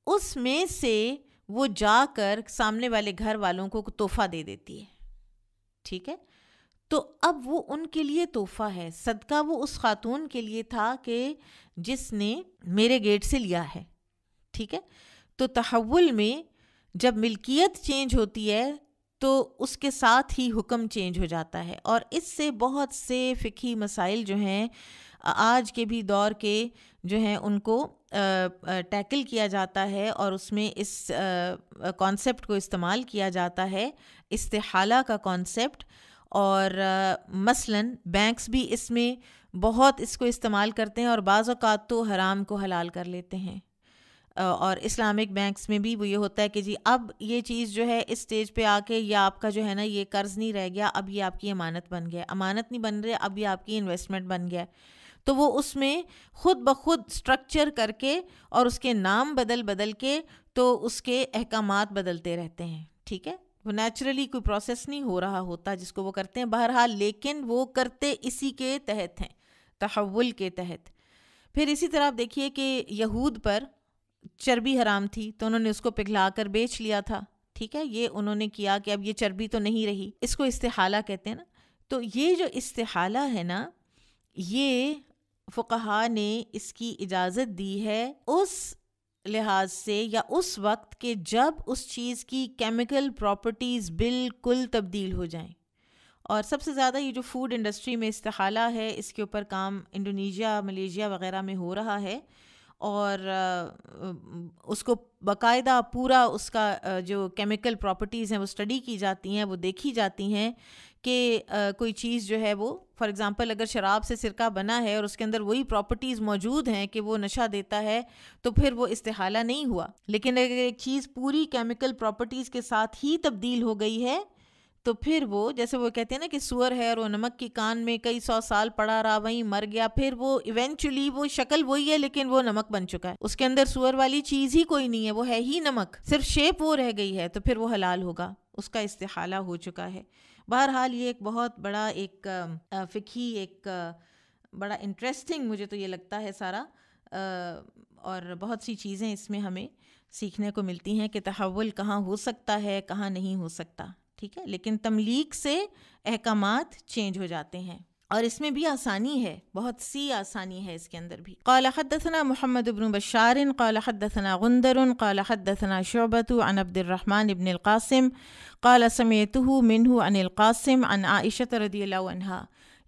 اس میں سے وہ جا کر سامنے والے گھر والوں کو تحفہ دے دیتی ہے، ٹھیک ہے. تو اب وہ ان کے لیے تحفہ ہے. صدقہ وہ اس خاتون کے لیے تھا کہ جس نے میرے گیٹ سے لیا ہے، ٹھیک ہے. تو تحول میں جب ملکیت چینج ہوتی ہے تو اس کے ساتھ ہی حکم چینج ہو جاتا ہے. اور اس سے بہت سے فقہی مسائل جو ہیں آج کے بھی دور کے جو ہیں ان کو ٹیکل کیا جاتا ہے، اور اس میں اس کانسیپٹ کو استعمال کیا جاتا ہے، استحالہ کا کانسیپٹ. اور مثلاً بینکس بھی اس میں بہت اس کو استعمال کرتے ہیں، اور بعض اوقات تو حرام کو حلال کر لیتے ہیں. اور اسلامک بینکس میں بھی وہ یہ ہوتا ہے کہ جی اب یہ چیز جو ہے اس سٹیج پہ آ کے یہ آپ کا جو ہے نا یہ قرض نہیں رہ گیا، اب یہ آپ کی امانت بن گیا. امانت نہیں بن رہی، اب یہ آپ کی انویسٹمنٹ بن گیا. تو وہ اس میں خود بخود سٹرکچر کر کے اور اس کے نام بدل کے تو اس کے احکامات بدلتے رہتے ہیں، ٹھیک ہے. وہ نیچرلی کوئی پروسیس نہیں ہو رہا ہوتا جس کو وہ کرتے ہیں بہرحال، لیکن وہ کرتے اسی کے تحت ہیں، تحول کے تحت. پھر اسی طرح آپ دیکھیے کہ یہود پر چربی حرام تھی تو انہوں نے اس کو پگھلا کر بیچ لیا تھا، ٹھیک ہے. یہ انہوں نے کیا کہ اب یہ چربی تو نہیں رہی، اس کو استحالہ کہتے ہیں نا. تو یہ جو استحالہ ہے نا، یہ فقہا نے اس کی اجازت دی ہے اس لحاظ سے یا اس وقت کہ جب اس چیز کی کیمیکل پراپرٹیز بالکل تبدیل ہو جائیں. اور سب سے زیادہ یہ جو فوڈ انڈسٹری میں استحالہ ہے، اس کے اوپر کام انڈونیشیا، ملیشیا وغیرہ میں ہو رہا ہے، اور اس کو باقاعدہ پورا اس کا جو کیمیکل پراپرٹیز ہیں وہ اسٹڈی کی جاتی ہیں، وہ دیکھی جاتی ہیں کہ کوئی چیز جو ہے وہ فار ایگزامپل اگر شراب سے سرکہ بنا ہے اور اس کے اندر وہی پراپرٹیز موجود ہیں کہ وہ نشہ دیتا ہے تو پھر وہ استحالہ نہیں ہوا. لیکن اگر ایک چیز پوری کیمیکل پراپرٹیز کے ساتھ ہی تبدیل ہو گئی ہے تو پھر وہ جیسے وہ کہتے ہیں نا کہ سور ہے اور وہ نمک کی کان میں کئی 100 سال پڑا رہا وہیں مر گیا، پھر وہ ایونچولی وہ شکل وہی ہے لیکن وہ نمک بن چکا ہے، اس کے اندر سور والی چیز ہی کوئی نہیں ہے، وہ ہے ہی نمک، صرف شیپ وہ رہ گئی ہے، تو پھر وہ حلال ہوگا، اس کا استحالہ ہو چکا ہے. بہرحال یہ ایک بہت بڑا ایک فقہی ایک بڑا انٹرسٹنگ مجھے تو یہ لگتا ہے سارا، اور بہت سی چیزیں اس میں ہمیں سیکھنے کو ملتی ہیں کہ تحول کہاں ہو سکتا ہے کہاں نہیں ہو سکتا، ٹھیک ہے. لیکن تملیک سے احکامات چینج ہو جاتے ہیں، اور اس میں بھی آسانی ہے، بہت سی آسانی ہے اس کے اندر بھی. قال حدثنا محمد بن بشار قال حدثنا غندر قال حدثنا شعبة عن عبد الرحمن بن القاسم قال سمعته منه عن القاسم عن عائشة رضی اللہ عنہا.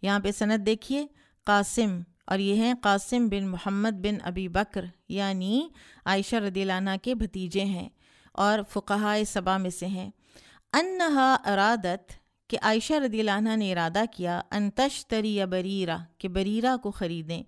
یہاں پہ سند دیکھیے، قاسم، اور یہ ہیں قاسم بن محمد بن ابی بکر، یعنی عائشہ رضی اللہ عنہ کے بھتیجے ہیں اور فقہائے سبع میں سے ہیں. انہا ارادت، کہ عائشہ رضی اللہ عنہ نے ارادہ کیا، ان تشتری بریرہ، کہ بریرہ کو خریدیں،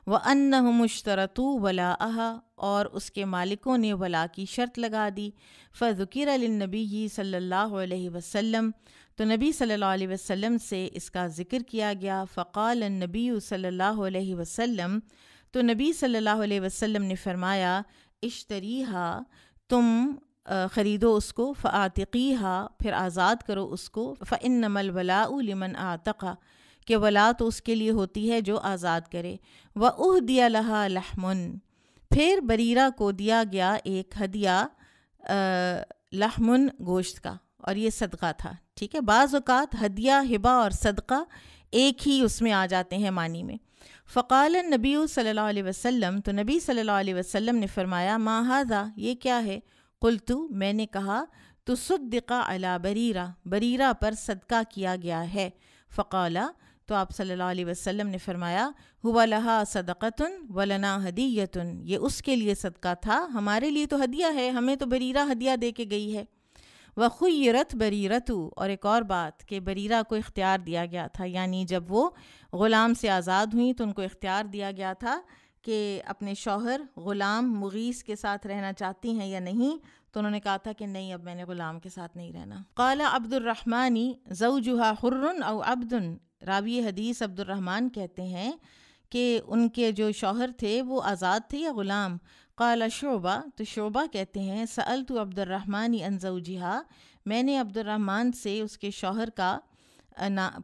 وانہم اشترطوا ولاءہا، اور اس کے مالکوں نے ولا کی شرط لگا دی. فذکر للنبی صلی اللہ علیہ وسلم، تو نبی صلی اللہ علیہ وسلم سے اس کا ذکر کیا گیا. فقال النبی صلی اللہ علیہ وسلم، تو نبی صلی اللہ علیہ وسلم نے فرمایا، اشتریہا، تم خریدو اس کو، فآتقیہا، پھر آزاد کرو اس کو، فإنما الولاء لمن اعتق، کہ ولا تو اس کے لیے ہوتی ہے جو آزاد کرے. وأہدی لہا لحم، پھر بریرہ کو دیا گیا ایک ہدیہ لحمن گوشت کا، اور یہ صدقہ تھا، ٹھیک ہے۔ بعض اوقات ہدیہ، ہبہ اور صدقہ ایک ہی اس میں آ جاتے ہیں معنی میں۔ فقال النبی صلی اللہ علیہ وسلم، تو نبی صلی اللہ علیہ وسلم نے فرمایا، ما ھذا، یہ کیا ہے؟ قلت، میں نے کہا، تصدق علی بریرہ، بریرہ پر صدقہ کیا گیا ہے۔ فقال، تو آپ صلی اللہ علیہ وسلم نے فرمایا، ہوا لہا صدقۃ ولنا ہدیۃ، یہ اس کے لیے صدقہ تھا، ہمارے لیے تو ہدیہ ہے، ہمیں تو بریرہ ہدیہ دے کے گئی ہے۔ وخیرت بریرۃ، اور ایک اور بات کہ بریرہ کو اختیار دیا گیا تھا، یعنی جب وہ غلام سے آزاد ہوئیں تو ان کو اختیار دیا گیا تھا کہ اپنے شوہر غلام مغیث کے ساتھ رہنا چاہتی ہیں یا نہیں، تو انہوں نے کہا تھا کہ نہیں، اب میں نے غلام کے ساتھ نہیں رہنا۔ قال عبد الرحمن زوجها حر او عبد، راوی حدیث عبد الرحمن کہتے ہیں کہ ان کے جو شوہر تھے وہ آزاد تھے یا غلام؟ قال شعبہ، تو شعبہ کہتے ہیں، سألت عبد الرحمن عن زوجها، میں نے عبد الرحمن سے اس کے شوہر کا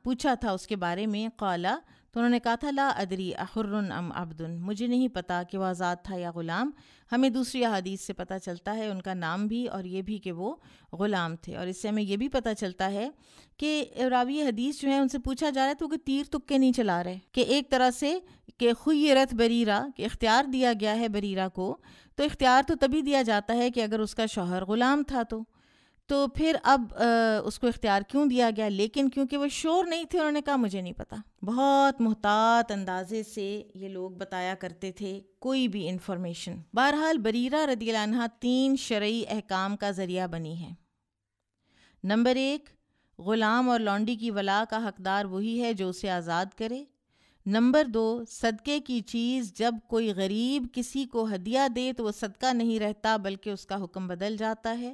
پوچھا تھا اس کے بارے میں۔ قال، تو انہوں نے کہا تھا، لا ادری احر ام عبد، مجھے نہیں پتا کہ وہ آزاد تھا یا غلام۔ ہمیں دوسری احادیث سے پتہ چلتا ہے ان کا نام بھی اور یہ بھی کہ وہ غلام تھے، اور اس سے ہمیں یہ بھی پتہ چلتا ہے کہ راوی حدیث جو ہیں ان سے پوچھا جا رہا ہے تو کہ تیر تکے نہیں چلا رہے، کہ ایک طرح سے کہ خیرت بریرہ، کہ اختیار دیا گیا ہے بریرہ کو، تو اختیار تو تبھی دیا جاتا ہے کہ اگر اس کا شوہر غلام تھا تو پھر اب اس کو اختیار کیوں دیا گیا؟ لیکن کیونکہ وہ شور نہیں تھے، انہوں نے کہا مجھے نہیں پتا۔ بہت محتاط اندازے سے یہ لوگ بتایا کرتے تھے کوئی بھی انفارمیشن۔ بہرحال بریرہ رضی اللہ عنہا 3 شرعی احکام کا ذریعہ بنی ہیں۔ نمبر 1، غلام اور لونڈی کی ولا کا حقدار وہی ہے جو اسے آزاد کرے۔ نمبر 2، صدقے کی چیز جب کوئی غریب کسی کو ہدیہ دے تو وہ صدقہ نہیں رہتا بلکہ اس کا حکم بدل جاتا ہے۔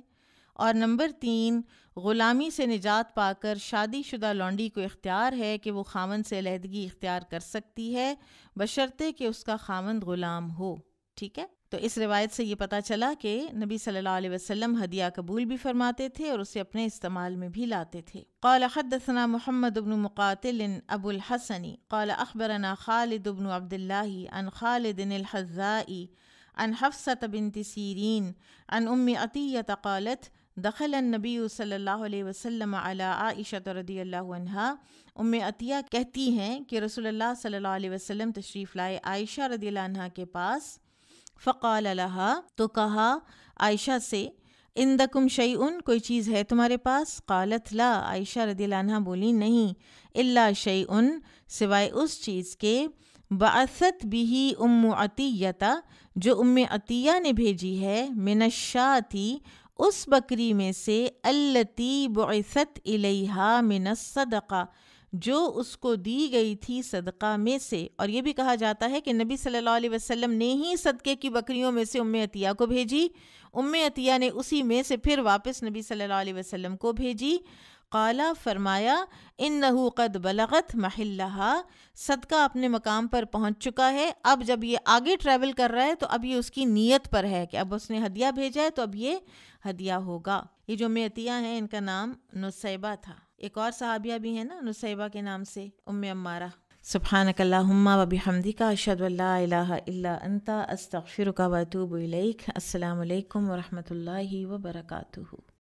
اور نمبر 3، غلامی سے نجات پا کر شادی شدہ لونڈی کو اختیار ہے کہ وہ خامند سے علیحدگی اختیار کر سکتی ہے بشرطے کہ اس کا خامند غلام ہو، ٹھیک ہے۔ تو اس روایت سے یہ پتہ چلا کہ نبی صلی اللہ علیہ وسلم ہدیہ قبول بھی فرماتے تھے اور اسے اپنے استعمال میں بھی لاتے تھے۔ قال حدثنا محمد بن مقاتل ابو الحسن قال اخبرنا خالد بن عبد الله عن خالد الحذاء عن حفصة بنت سیرین عن ام عطیة قالت دخل النبی صلی اللہ علیہ وسلم علی عائشہ رضی اللہ عنہا، ام عطیہ کہتی ہیں کہ رسول اللہ صلی اللہ علیہ وسلم تشریف لائے عائشہ رضی اللہ عنہا کے پاس۔ فقال لہا، تو کہا عائشہ سے، عندکم شیئن، کوئی چیز ہے تمہارے پاس؟ قالت لا، عائشہ رضی اللہ عنہا بولی نہیں، الا شیئن، سوائے اس چیز کے، بعثت بھی ام عطیہ، جو ام عطیہ نے بھیجی ہے، من الشاتی، اس بکری میں سے، التی بعثت الیہا من الصدقہ، جو اس کو دی گئی تھی صدقہ میں سے۔ اور یہ بھی کہا جاتا ہے کہ نبی صلی اللہ علیہ وسلم نے ہی صدقے کی بکریوں میں سے ام عطیہ کو بھیجی، ام عطیہ نے اسی میں سے پھر واپس نبی صلی اللہ علیہ وسلم کو بھیجی۔ قالا، فرمایا، انہو قد بلغت محلہا، صدقہ اپنے مقام پر پہنچ چکا ہے۔ اب جب یہ آگے ٹریول کر رہا ہے تو اب یہ اس کی نیت پر ہے کہ اب اس نے ہدیہ بھیجا ہے تو اب یہ ہدیہ ہوگا۔ یہ جو ام عطیہ ہیں ان کا نام نصیبہ تھا، ایک اور صحابیہ بھی ہیں نا نصیبہ کے نام سے، ام عمارہ۔ سبحانک اللہم و بحمدک، اشہد ان لا الہ الا انت، استغفرک و اتوب الیک۔ السلام علیکم و رحمۃ اللہ وبرکاتہ۔